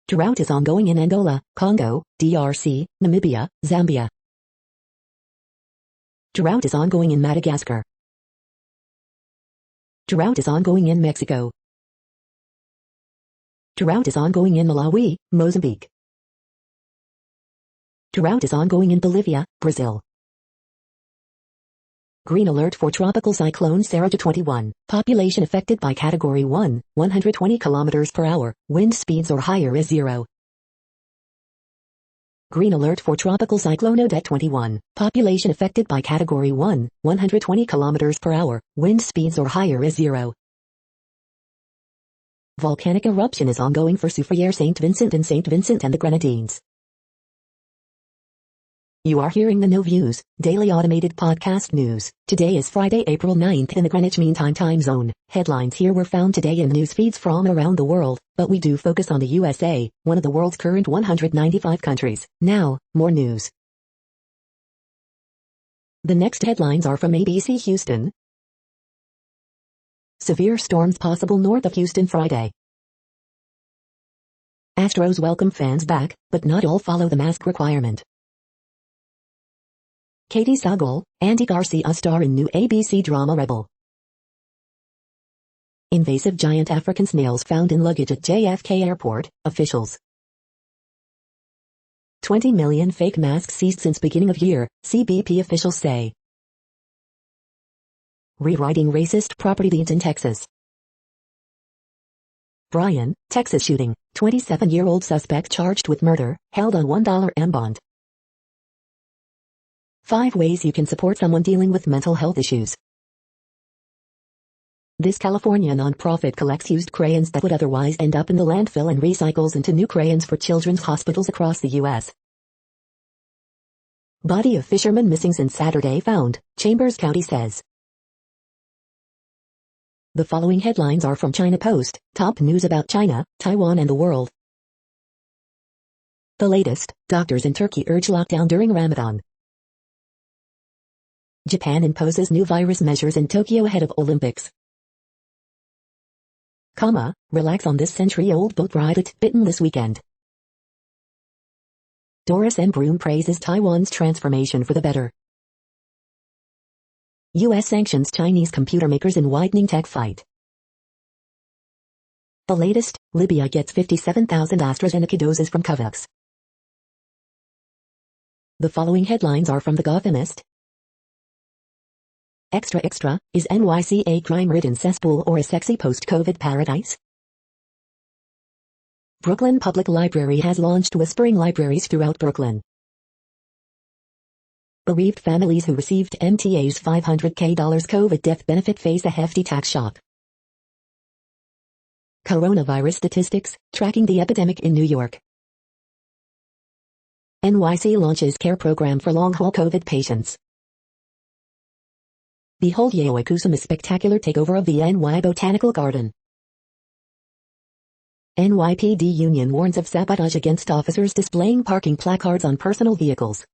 S1: Drought is ongoing in Angola, Congo, DRC, Namibia, Zambia. Drought is ongoing in Madagascar. Drought is ongoing in Mexico. Drought is ongoing in Malawi, Mozambique. Drought is ongoing in Bolivia, Brazil. Green alert for tropical cyclone Sarah to 21. Population affected by category 1, 120 km per hour, wind speeds or higher is 0. Green alert for tropical cyclone Odette 21. Population affected by category 1, 120 km per hour, wind speeds or higher is 0. Volcanic eruption is ongoing for Soufriere St. Vincent and St. Vincent and the Grenadines. You are hearing the No Views, daily automated podcast news. Today is Friday, April 9th in the Greenwich Mean Time time zone. Headlines here were found today in news feeds from around the world, but we do focus on the USA, one of the world's current 195 countries. Now, more news. The next headlines are from ABC Houston. Severe storms possible north of Houston Friday. Astros welcome fans back, but not all follow the mask requirement. Katie Sagal, Andy Garcia star in new ABC drama Rebel. Invasive giant African snails found in luggage at JFK Airport, officials. 20 million fake masks seized since beginning of year, CBP officials say. Rewriting racist property deeds in Texas. Bryan, Texas shooting, 27-year-old suspect charged with murder, held on $1 M bond. 5 ways you can support someone dealing with mental health issues. This California nonprofit collects used crayons that would otherwise end up in the landfill and recycles into new crayons for children's hospitals across the U.S. Body of fisherman missing since Saturday found, Chambers County says. The following headlines are from China Post, top news about China, Taiwan and the world. The latest, doctors in Turkey urge lockdown during Ramadan. Japan imposes new virus measures in Tokyo ahead of Olympics. Relax on this century-old boat ride at Bitten this weekend. Doris M. Broom praises Taiwan's transformation for the better. U.S. sanctions Chinese computer makers in widening tech fight. The latest, Libya gets 57,000 AstraZeneca doses from COVAX. The following headlines are from The Gothamist. Extra extra, is NYC a crime-ridden cesspool or a sexy post-COVID paradise? Brooklyn Public Library has launched Whispering Libraries throughout Brooklyn. Bereaved families who received MTA's $500K COVID death benefit face a hefty tax shock. Coronavirus statistics, tracking the epidemic in New York. NYC launches care program for long-haul COVID patients. Behold Yayoi Kusuma's spectacular takeover of the NY Botanical Garden. NYPD union warns of sabotage against officers displaying parking placards on personal vehicles.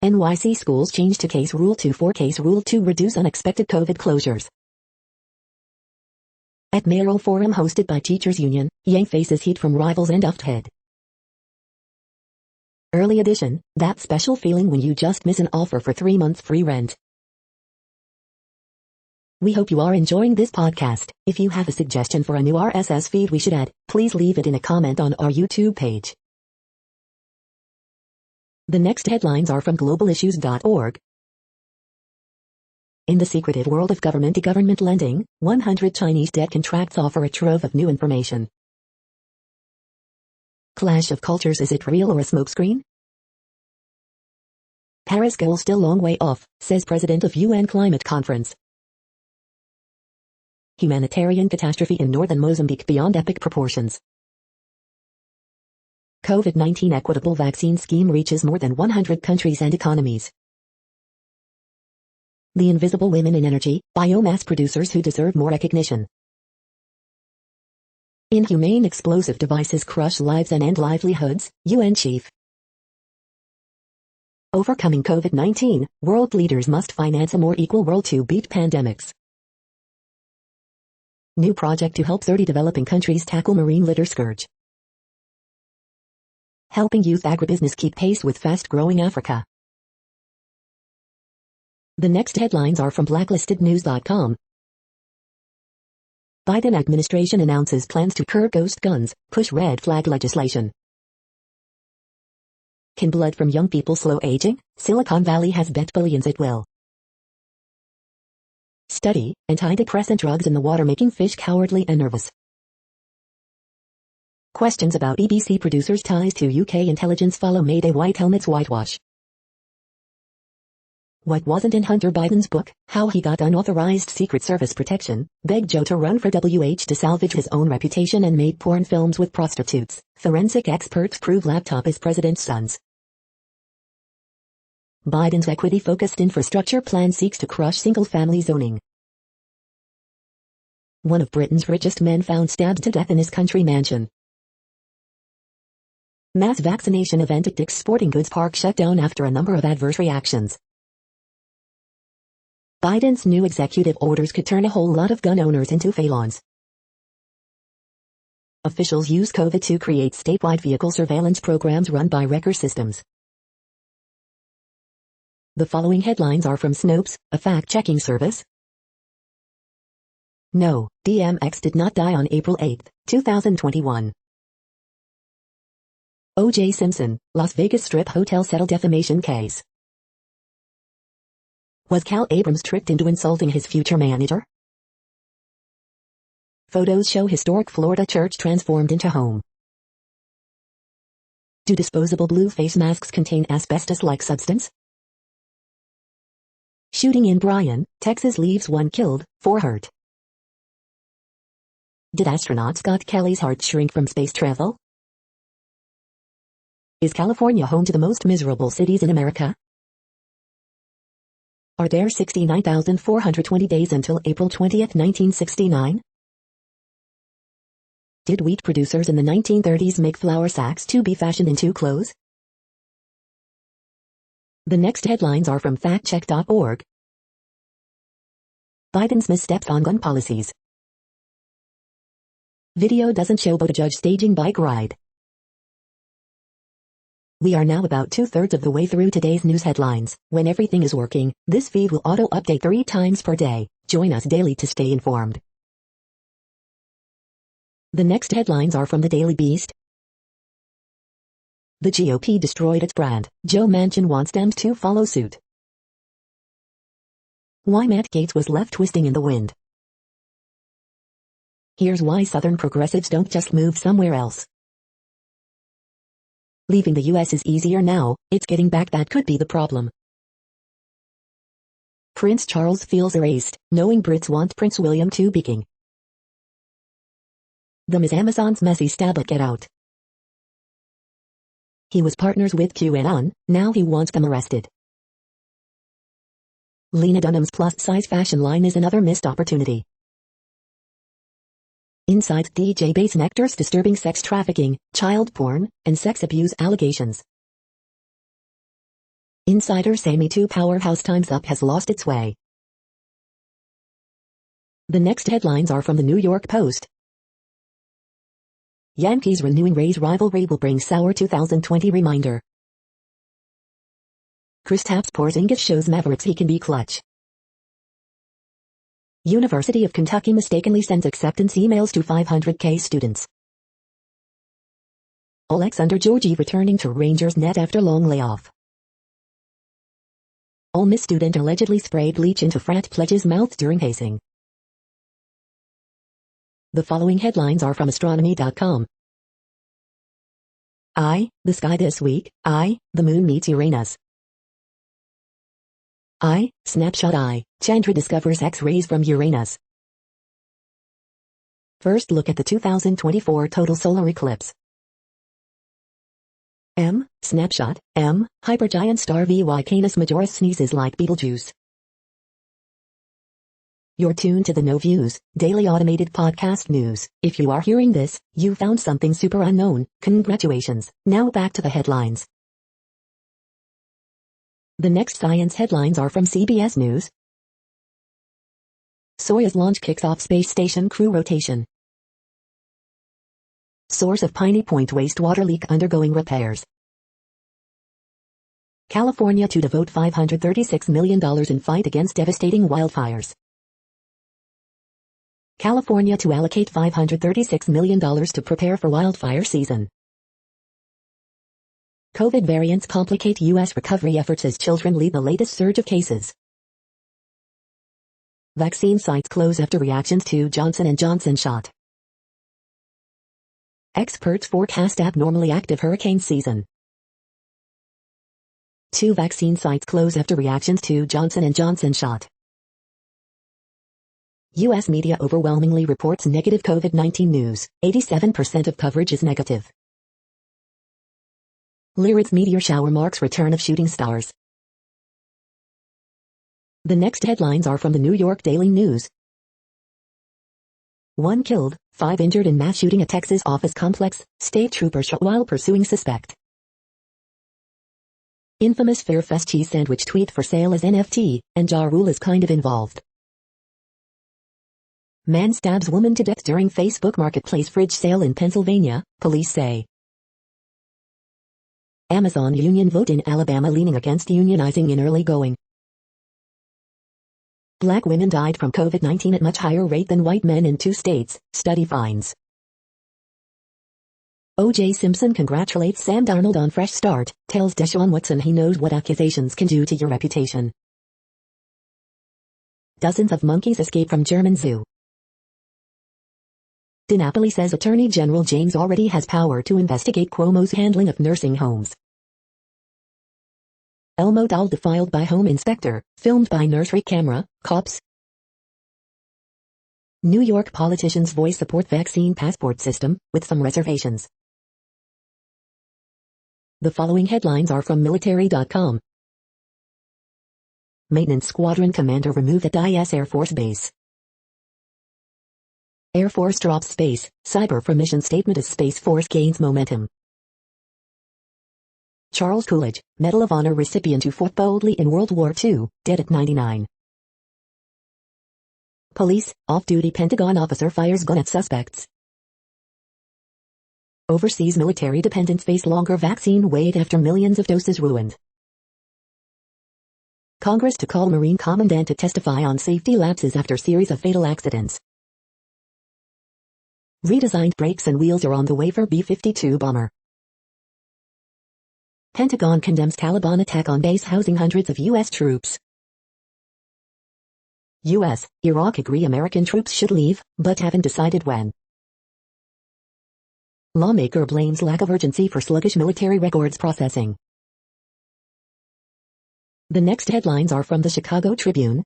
S1: NYC schools change to Case Rule 2 for Case Rule to reduce unexpected COVID closures. At mayoral forum hosted by Teachers Union, Yang faces heat from rivals and Ufthead. Early edition, that special feeling when you just miss an offer for 3 months free rent. We hope you are enjoying this podcast. If you have a suggestion for a new RSS feed we should add, please leave it in a comment on our YouTube page. The next headlines are from globalissues.org. In the secretive world of government-to-government lending, 100 Chinese debt contracts offer a trove of new information. Clash of cultures, is it real or a smokescreen? Paris goal still long way off, says President of UN Climate Conference. Humanitarian catastrophe in northern Mozambique beyond epic proportions. COVID-19 equitable vaccine scheme reaches more than 100 countries and economies. The invisible women in energy, biomass producers who deserve more recognition. Inhumane explosive devices crush lives and end livelihoods, UN chief. Overcoming COVID-19, world leaders must finance a more equal world to beat pandemics. New project to help 30 developing countries tackle marine litter scourge. Helping youth agribusiness keep pace with fast-growing Africa. The next headlines are from blacklistednews.com. Biden administration announces plans to curb ghost guns, push red flag legislation. Can blood from young people slow aging? Silicon Valley has bet billions it will. Study, antidepressant drugs in the water making fish cowardly and nervous. Questions about BBC producers' ties to UK intelligence follow Mayday white helmets whitewash. What wasn't in Hunter Biden's book, How He Got Unauthorized Secret Service Protection, begged Joe to run for WH to salvage his own reputation and made porn films with prostitutes. Forensic experts prove laptop is president's son's. Biden's equity-focused infrastructure plan seeks to crush single-family zoning. One of Britain's richest men found stabbed to death in his country mansion. Mass vaccination event at Dick's Sporting Goods Park shut down after a number of adverse reactions. Biden's new executive orders could turn a whole lot of gun owners into felons. Officials use COVID to create statewide vehicle surveillance programs run by Wrecker Systems. The following headlines are from Snopes, a fact-checking service. No, DMX did not die on April 8, 2021. O.J. Simpson, Las Vegas Strip hotel settle defamation case. Was Cal Abrams tricked into insulting his future manager? Photos show historic Florida church transformed into home. Do disposable blue face masks contain asbestos-like substance? Shooting in Bryan, Texas leaves 1 killed, 4 hurt. Did astronaut Scott Kelly's heart shrink from space travel? Is California home to the most miserable cities in America? Are there 69,420 days until April 20, 1969? Did wheat producers in the 1930s make flour sacks to be fashioned into clothes? The next headlines are from factcheck.org. Biden's missteps on gun policies. Video doesn't show but a judge staging bike ride. We are now about 2/3 of the way through today's news headlines. When everything is working, this feed will auto-update 3 times per day. Join us daily to stay informed. The next headlines are from the Daily Beast. The GOP destroyed its brand. Joe Manchin wants Dems to follow suit. Why Matt Gaetz was left twisting in the wind. Here's why Southern progressives don't just move somewhere else. Leaving the U.S. is easier now, it's getting back that could be the problem. Prince Charles feels erased, knowing Brits want Prince William to be king. The Ms. Amazon's messy stab at Get Out. He was partners with QAnon, now he wants them arrested. Lena Dunham's plus-size fashion line is another missed opportunity. Inside DJ Bass Nectar's disturbing sex trafficking, child porn, and sex abuse allegations. Insiders say Me Too powerhouse Time's Up has lost its way. The next headlines are from the New York Post. Yankees renewing Rays rivalry will bring sour 2020 reminder. Kristaps Porzingis shows Mavericks he can be clutch. University of Kentucky mistakenly sends acceptance emails to 500K students. Alexander Georgie returning to Rangers net after long layoff. Ole Miss student allegedly sprayed bleach into frat pledge's mouth during hazing. The following headlines are from astronomy.com. The sky this week. The moon meets Uranus. Snapshot. Chandra discovers X-rays from Uranus. First look at the 2024 total solar eclipse. Snapshot. Hypergiant star VY Canis Majoris sneezes like Beetlejuice. You're tuned to the No Views, daily automated podcast news. If you are hearing this, you found something super unknown. Congratulations. Now back to the headlines. The next science headlines are from CBS News. Soyuz launch kicks off space station crew rotation. Source of Piney Point wastewater leak undergoing repairs. California to devote $536 million in fight against devastating wildfires. California to allocate $536 million to prepare for wildfire season. COVID variants complicate U.S. recovery efforts as children lead the latest surge of cases. Vaccine sites close after reactions to Johnson & Johnson shot. Experts forecast abnormally active hurricane season. 2 vaccine sites close after reactions to Johnson & Johnson shot. U.S. media overwhelmingly reports negative COVID-19 news. 87% of coverage is negative. Lyrid's meteor shower marks return of shooting stars. The next headlines are from the New York Daily News. 1 killed, 5 injured in mass shooting at Texas office complex, state trooper shot while pursuing suspect. Infamous Fairfest cheese sandwich tweet for sale as NFT, and Ja Rule is kind of involved. Man stabs woman to death during Facebook Marketplace fridge sale in Pennsylvania, police say. Amazon union vote in Alabama leaning against unionizing in early going. Black women died from COVID-19 at much higher rate than white men in 2 states, study finds. O.J. Simpson congratulates Sam Darnold on fresh start, tells Deshaun Watson he knows what accusations can do to your reputation. Dozens of monkeys escape from German zoo. DiNapoli says Attorney General James already has power to investigate Cuomo's handling of nursing homes. Elmo doll defiled by home inspector, filmed by nursery camera, cops. New York politicians voice support vaccine passport system, with some reservations. The following headlines are from military.com. Maintenance Squadron Commander removed at IS Air Force Base. Air Force drops space, cyber for mission statement as Space Force gains momentum. Charles Coolidge, Medal of Honor recipient who fought boldly in World War II, dead at 99. Police, off-duty Pentagon officer fires gun at suspects. Overseas military dependents face longer vaccine wait after millions of doses ruined. Congress to call Marine Commandant to testify on safety lapses after series of fatal accidents. Redesigned brakes and wheels are on the way for B-52 bomber. Pentagon condemns Taliban attack on base housing hundreds of U.S. troops. U.S., Iraq agree American troops should leave, but haven't decided when. Lawmaker blames lack of urgency for sluggish military records processing. The next headlines are from the Chicago Tribune.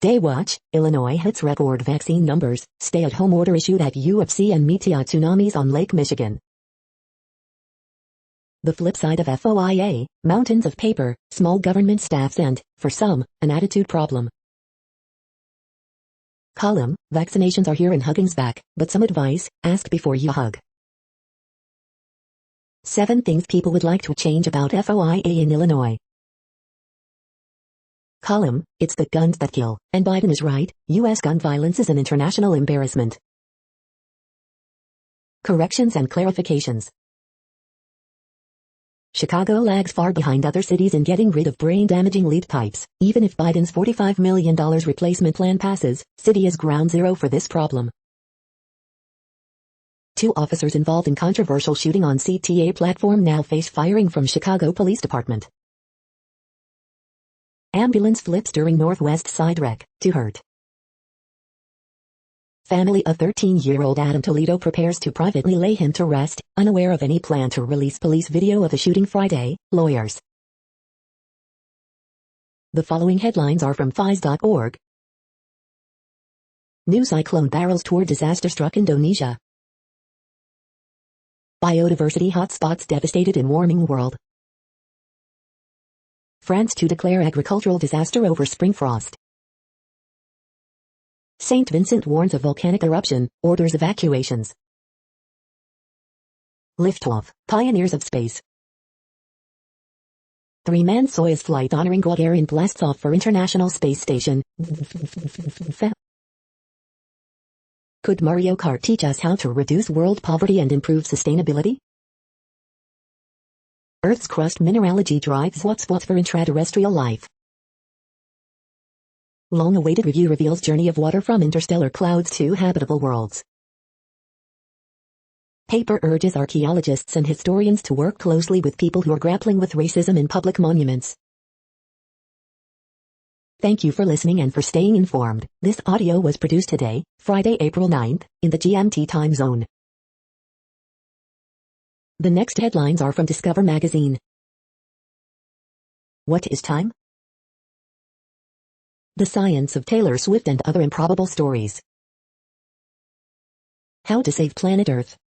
S1: Day watch, Illinois hits record vaccine numbers, stay-at-home order issued at UFC and media tsunamis on Lake Michigan. The flip side of FOIA, mountains of paper, small government staffs and, for some, an attitude problem. Column, vaccinations are here and hugging's back, but some advice, ask before you hug. 7 things people would like to change about FOIA in Illinois. Column, it's the guns that kill, and Biden is right, U.S. gun violence is an international embarrassment. Corrections and clarifications. Chicago lags far behind other cities in getting rid of brain-damaging lead pipes. Even if Biden's $45 million replacement plan passes, city is ground zero for this problem. 2 officers involved in controversial shooting on CTA platform now face firing from Chicago Police Department. Ambulance flips during Northwest Side wreck, 2 hurt. Family of 13-year-old Adam Toledo prepares to privately lay him to rest, unaware of any plan to release police video of the shooting Friday, lawyers. The following headlines are from FIS.org. New cyclone barrels toward disaster-struck Indonesia. Biodiversity hotspots devastated in warming world. France to declare agricultural disaster over spring frost. St. Vincent warns of volcanic eruption, orders evacuations. Liftoff, pioneers of space. 3-man Soyuz flight honoring Gagarin blasts off for International Space Station. Could Mario Kart teach us how to reduce world poverty and improve sustainability? Earth's crust mineralogy drives hotspots for intraterrestrial life. Long-awaited review reveals journey of water from interstellar clouds to habitable worlds. Paper urges archaeologists and historians to work closely with people who are grappling with racism in public monuments. Thank you for listening and for staying informed. This audio was produced today, Friday, April 9th, in the GMT time zone. The next headlines are from Discover magazine. What is time? The science of Taylor Swift and other improbable stories. How to save planet Earth.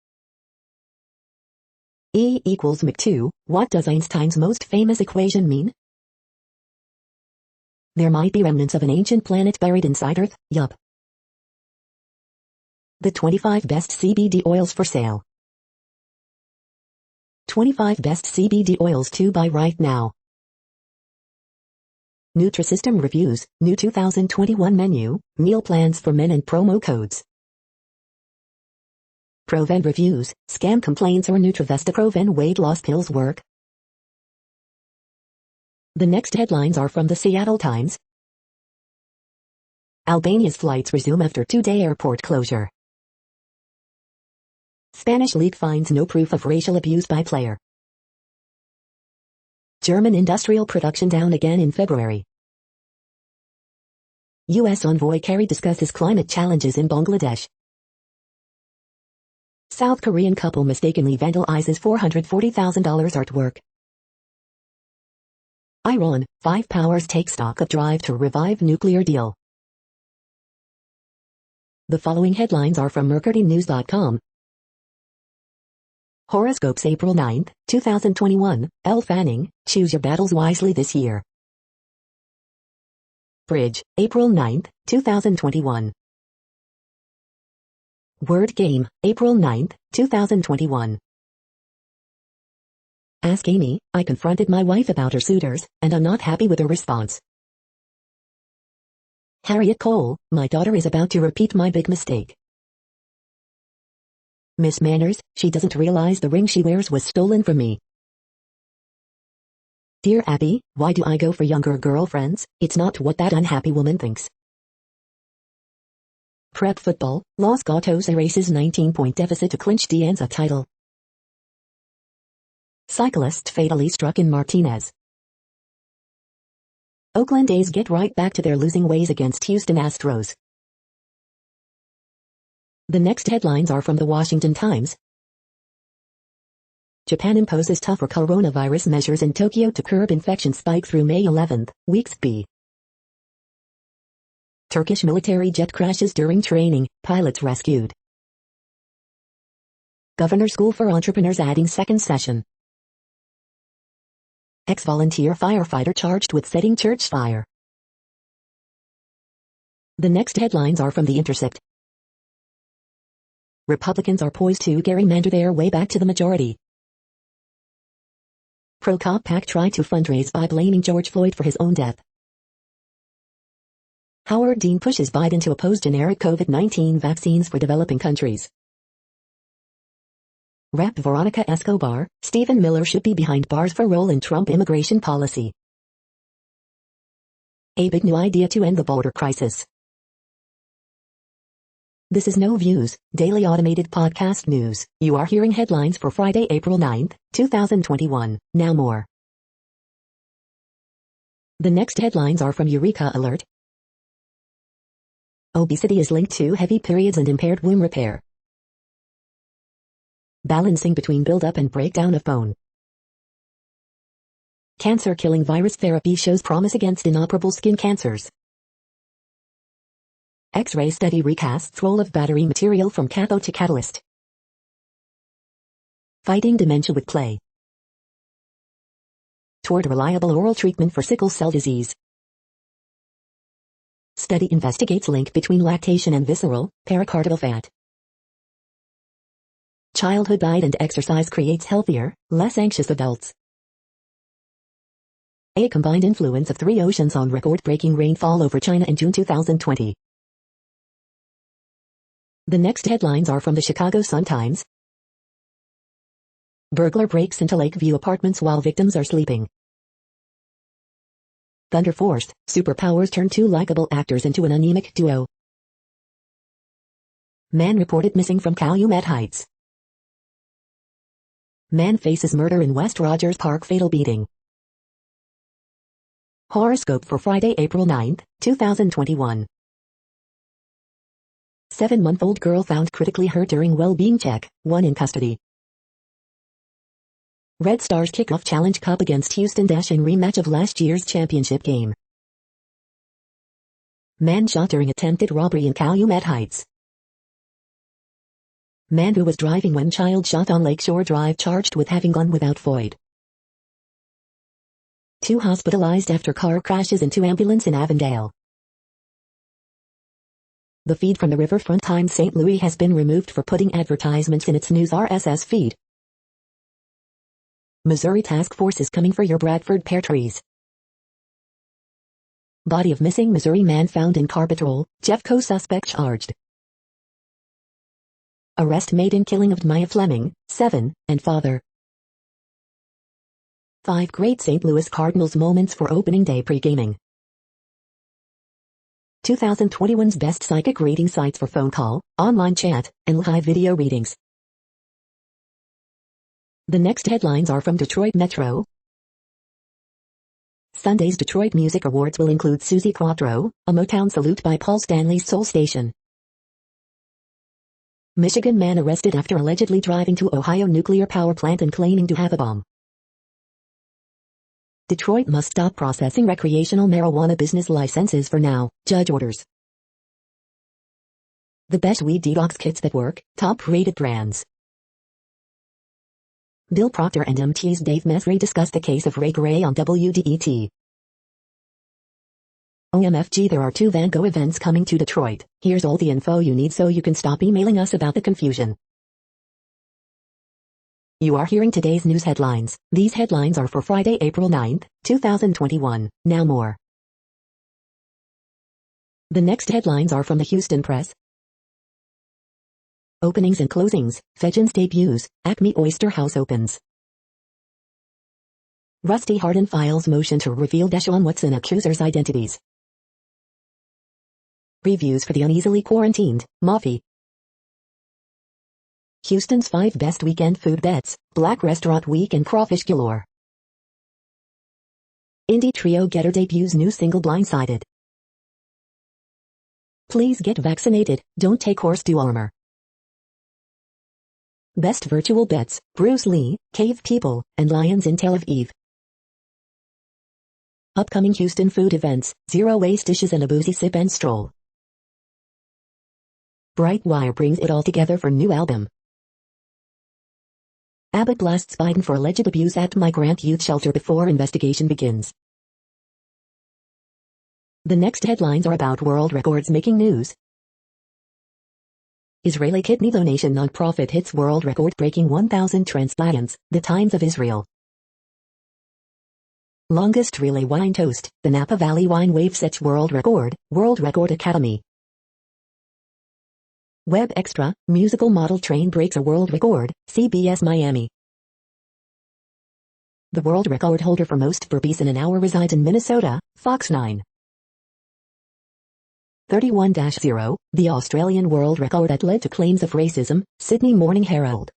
S1: E equals mc2, what does Einstein's most famous equation mean? There might be remnants of an ancient planet buried inside Earth, yup. The 25 best CBD oils for sale. 25 best CBD oils to buy right now. Nutrisystem reviews, new 2021 menu, meal plans for men and promo codes. Proven reviews, scam complaints or Nutrivesta Proven weight loss pills work? The next headlines are from the Seattle Times. Albania's flights resume after 2-day airport closure. Spanish league finds no proof of racial abuse by player. German industrial production down again in February. U.S. envoy Kerry discusses climate challenges in Bangladesh. South Korean couple mistakenly vandalizes $440,000 artwork. Iran, 5 powers take stock of drive to revive nuclear deal. The following headlines are from MercuryNews.com. Horoscopes April 9th, 2021, Elle Fanning, choose your battles wisely this year. Bridge, April 9th, 2021. Word Game, April 9th, 2021. Ask Amy, I confronted my wife about her suitors, and I'm not happy with her response. Harriet Cole, my daughter is about to repeat my big mistake. Miss Manners, she doesn't realize the ring she wears was stolen from me. Dear Abby, why do I go for younger girlfriends? It's not what that unhappy woman thinks. Prep football, Los Gatos erases 19-point deficit to clinch De Anza title. Cyclist fatally struck in Martinez. Oakland A's get right back to their losing ways against Houston Astros. The next headlines are from the Washington Times. Japan imposes tougher coronavirus measures in Tokyo to curb infection spike through May 11th, weeks B. Turkish military jet crashes during training, pilots rescued. Governor School for Entrepreneurs adding second session. Ex-volunteer firefighter charged with setting church fire. The next headlines are from The Intercept. Republicans are poised to gerrymander their way back to the majority. Pro-cop PAC tried to fundraise by blaming George Floyd for his own death. Howard Dean pushes Biden to oppose generic COVID-19 vaccines for developing countries. Rep. Veronica Escobar, Stephen Miller should be behind bars for role in Trump immigration policy. A big new idea to end the border crisis. This is No Views, daily automated podcast news. You are hearing headlines for Friday, April 9, 2021. Now more. The next headlines are from Eureka Alert. Obesity is linked to heavy periods and impaired womb repair. Balancing between buildup and breakdown of bone. Cancer-killing virus therapy shows promise against inoperable skin cancers. X-ray study recasts role of battery material from cathode to catalyst. Fighting dementia with play. Toward reliable oral treatment for sickle cell disease. Study investigates link between lactation and visceral, pericardial fat. Childhood diet and exercise creates healthier, less anxious adults. A combined influence of 3 oceans on record-breaking rainfall over China in June 2020. The next headlines are from the Chicago Sun-Times. Burglar breaks into Lakeview apartments while victims are sleeping. Thunder Force, superpowers turn 2 likable actors into an anemic duo. Man reported missing from Calumet Heights. Man faces murder in West Rogers Park, fatal beating. Horoscope for Friday, April 9, 2021. 7-month-old girl found critically hurt during well-being check, 1 in custody. Red Stars Kickoff Challenge Cup against Houston Dash in rematch of last year's championship game. Man shot during attempted robbery in Calumet Heights. Man who was driving when child shot on Lakeshore Drive charged with having gone without void. 2 hospitalized after car crashes into ambulance in Avondale. The feed from the Riverfront Times St. Louis has been removed for putting advertisements in its news RSS feed. Missouri Task Force is coming for your Bradford pear trees. Body of missing Missouri man found in car patrol, Jeffco suspect charged. Arrest made in killing of Maya Fleming, 7, and father. 5 great St. Louis Cardinals moments for opening day pre-gaming. 2021's best psychic reading sites for phone call, online chat, and live video readings. The next headlines are from Detroit Metro. Sunday's Detroit Music Awards will include Suzi Quatro, a Motown salute by Paul Stanley's Soul Station. Michigan man arrested after allegedly driving to Ohio nuclear power plant and claiming to have a bomb. Detroit must stop processing recreational marijuana business licenses for now, judge orders. The best weed detox kits that work, top-rated brands. Bill Proctor and MT's Dave Mesri discuss the case of Ray Gray on WDET. OMFG, there are 2 Van Gogh events coming to Detroit. Here's all the info you need so you can stop emailing us about the confusion. You are hearing today's news headlines. These headlines are for Friday, April 9, 2021. Now more. The next headlines are from the Houston Press. Openings and closings, Fedgens debuts, Acme Oyster House opens. Rusty Hardin files motion to reveal Deshaun Watson accusers' identities. Reviews for the uneasily quarantined, Mafi. Houston's 5 best weekend food bets, Black Restaurant Week and crawfish galore. Indie trio Getter debuts new single Blindsided. Please get vaccinated, don't take horse dewormer. Best virtual bets, Bruce Lee, Cave People, and Lions in Tel Aviv. Upcoming Houston food events, Zero Waste Dishes and a Boozy Sip and Stroll. Bright Wire brings it all together for new album. Abbott blasts Biden for alleged abuse at migrant youth shelter before investigation begins. The next headlines are about world records making news. Israeli kidney donation nonprofit hits world record breaking 1,000 transplants, The Times of Israel. Longest relay wine toast, the Napa Valley Wine Wave sets world record Academy. Web Extra, musical model train breaks a world record, CBS Miami. The world record holder for most burpees in an hour resides in Minnesota, Fox 9. 31-0, the Australian world record that led to claims of racism, Sydney Morning Herald.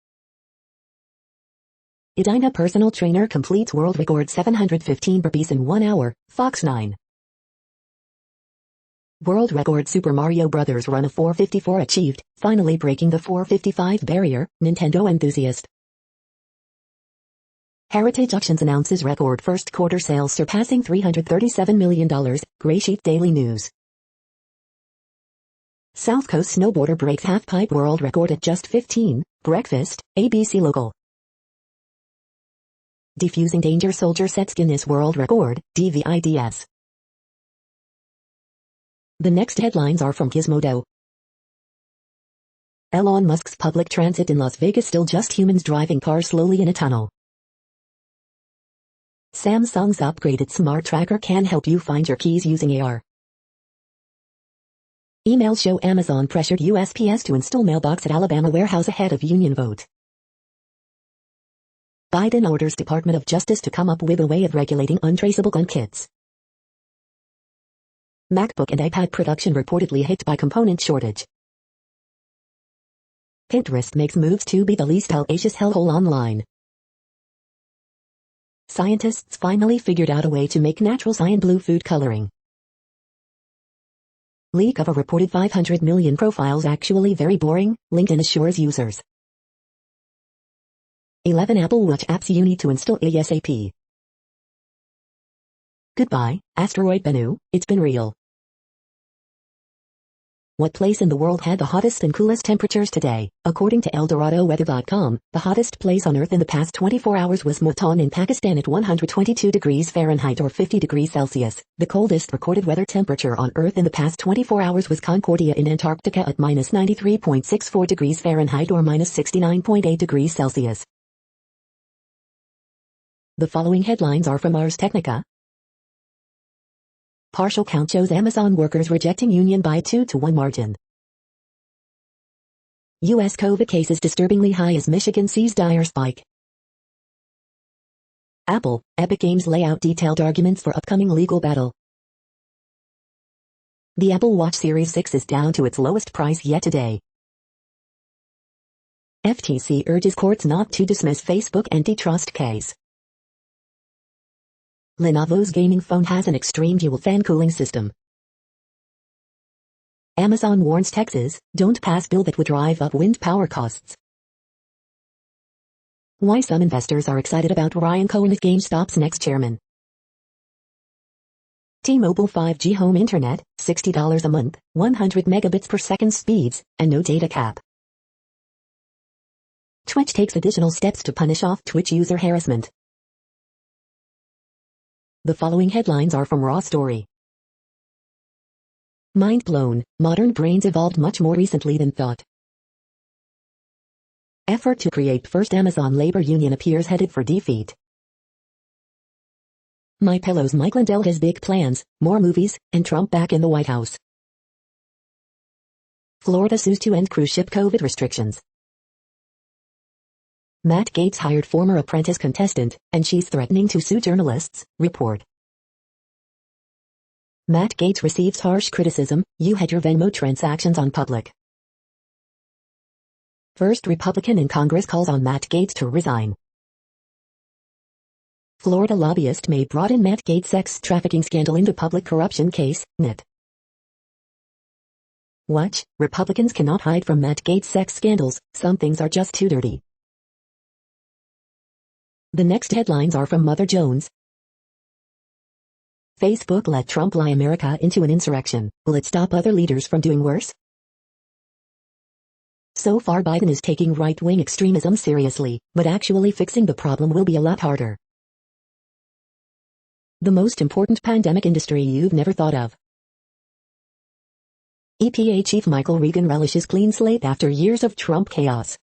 S1: Edina personal trainer completes world record 715 burpees in 1 hour, Fox 9. World record Super Mario Bros. Run of 4:54 achieved, finally breaking the 4:55 barrier, Nintendo enthusiast. Heritage Auctions announces record first quarter sales surpassing $337 million, Gray Sheet Daily News. South Coast snowboarder breaks half-pipe world record at just 15, breakfast, ABC Local. Defusing danger soldier sets Guinness World Record, DVIDS. The next headlines are from Gizmodo. Elon Musk's public transit in Las Vegas still just humans driving cars slowly in a tunnel. Samsung's upgraded smart tracker can help you find your keys using AR. Emails show Amazon pressured USPS to install mailbox at Alabama warehouse ahead of union vote. Biden orders Department of Justice to come up with a way of regulating untraceable gun kits. MacBook and iPad production reportedly hit by component shortage. Pinterest makes moves to be the least hellacious hellhole online. Scientists finally figured out a way to make natural cyan blue food coloring. Leak of a reported 500 million profiles actually very boring, LinkedIn assures users. 11 Apple Watch apps you need to install ASAP. Goodbye, Asteroid Bennu, it's been real. What place in the world had the hottest and coolest temperatures today? According to ElDoradoWeather.com, the hottest place on Earth in the past 24 hours was Multan in Pakistan at 122 degrees Fahrenheit or 50 degrees Celsius. The coldest recorded weather temperature on Earth in the past 24 hours was Concordia in Antarctica at minus 93.64 degrees Fahrenheit or minus 69.8 degrees Celsius. The following headlines are from Ars Technica. Partial count shows Amazon workers rejecting union by a 2-to-1 margin. U.S. COVID cases disturbingly high as Michigan sees dire spike. Apple, Epic Games lay out detailed arguments for upcoming legal battle. The Apple Watch Series 6 is down to its lowest price yet today. FTC urges courts not to dismiss Facebook antitrust case. Lenovo's gaming phone has an extreme dual fan cooling system. Amazon warns Texas, don't pass bill that would drive up wind power costs. Why some investors are excited about Ryan Cohen as GameStop's next chairman. T-Mobile 5G home internet, $60 a month, 100 megabits per second speeds, and no data cap. Twitch takes additional steps to punish off-Twitch user harassment. The following headlines are from Raw Story. Mind blown, modern brains evolved much more recently than thought. Effort to create first Amazon labor union appears headed for defeat. MyPillow's Mike Lindell has big plans, more movies, and Trump back in the White House. Florida sues to end cruise ship COVID restrictions. Matt Gaetz hired former Apprentice contestant, and she's threatening to sue journalists, report. Matt Gaetz receives harsh criticism, you had your Venmo transactions on public. First Republican in Congress calls on Matt Gaetz to resign. Florida lobbyist may broaden Matt Gaetz sex trafficking scandal into public corruption case, NIT. Watch, Republicans cannot hide from Matt Gaetz sex scandals, some things are just too dirty. The next headlines are from Mother Jones. Facebook let Trump lie America into an insurrection. Will it stop other leaders from doing worse? So far Biden is taking right-wing extremism seriously, but actually fixing the problem will be a lot harder. The most important pandemic industry you've never thought of. EPA Chief Michael Regan relishes clean slate after years of Trump chaos.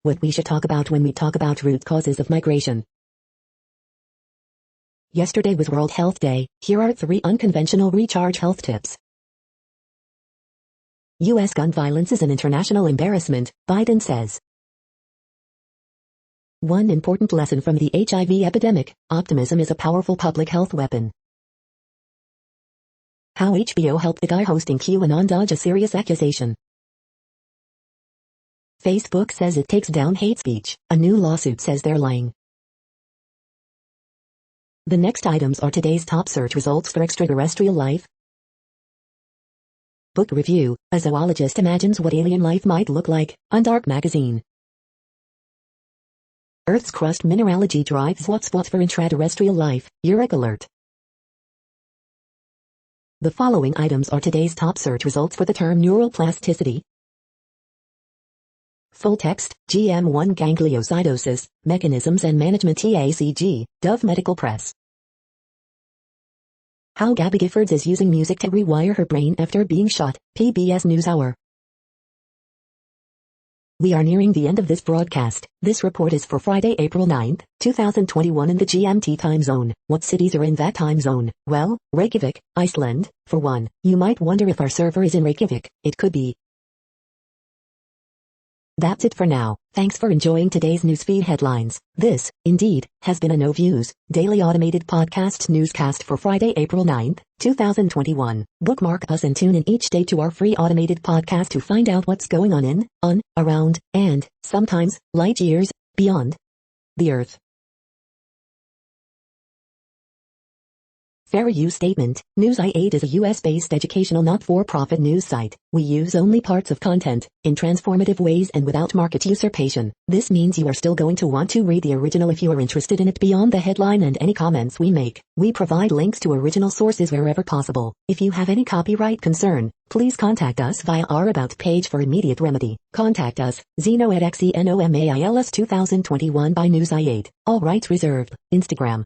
S1: What we should talk about when we talk about root causes of migration. Yesterday was World Health Day. Here are 3 unconventional recharge health tips. U.S. gun violence is an international embarrassment, Biden says. One important lesson from the HIV epidemic: optimism is a powerful public health weapon. How HBO helped the guy hosting QAnon dodge a serious accusation. Facebook says it takes down hate speech. A new lawsuit says they're lying. The next items are today's top search results for extraterrestrial life. Book review: A zoologist imagines what alien life might look like, on Dark Magazine. Earth's crust mineralogy drives hotspots for intraterrestrial life, Eureka alert. The following items are today's top search results for the term neuroplasticity. Full text: GM1 gangliosidosis, mechanisms and management EACG, Dove Medical Press. How Gabby Giffords is using music to rewire her brain after being shot, PBS NewsHour. We are nearing the end of this broadcast. This report is for Friday, April 9th, 2021 in the GMT time zone. What cities are in that time zone? Well, Reykjavik, Iceland, for one. You might wonder if our server is in Reykjavik. It could be. That's it for now. Thanks for enjoying today's newsfeed headlines. This, indeed, has been a No Views, daily automated podcast newscast for Friday, April 9th, 2021. Bookmark us and tune in each day to our free automated podcast to find out what's going on, around, and, sometimes, light years, beyond the Earth. Fair use statement: News.8 is a US-based educational not-for-profit news site. We use only parts of content, in transformative ways and without market usurpation. This means you are still going to want to read the original if you are interested in it beyond the headline and any comments we make. We provide links to original sources wherever possible. If you have any copyright concern, please contact us via our About page for immediate remedy. Contact us, Zeno at XENOMAILS 2021 by News.8. All rights reserved. Instagram,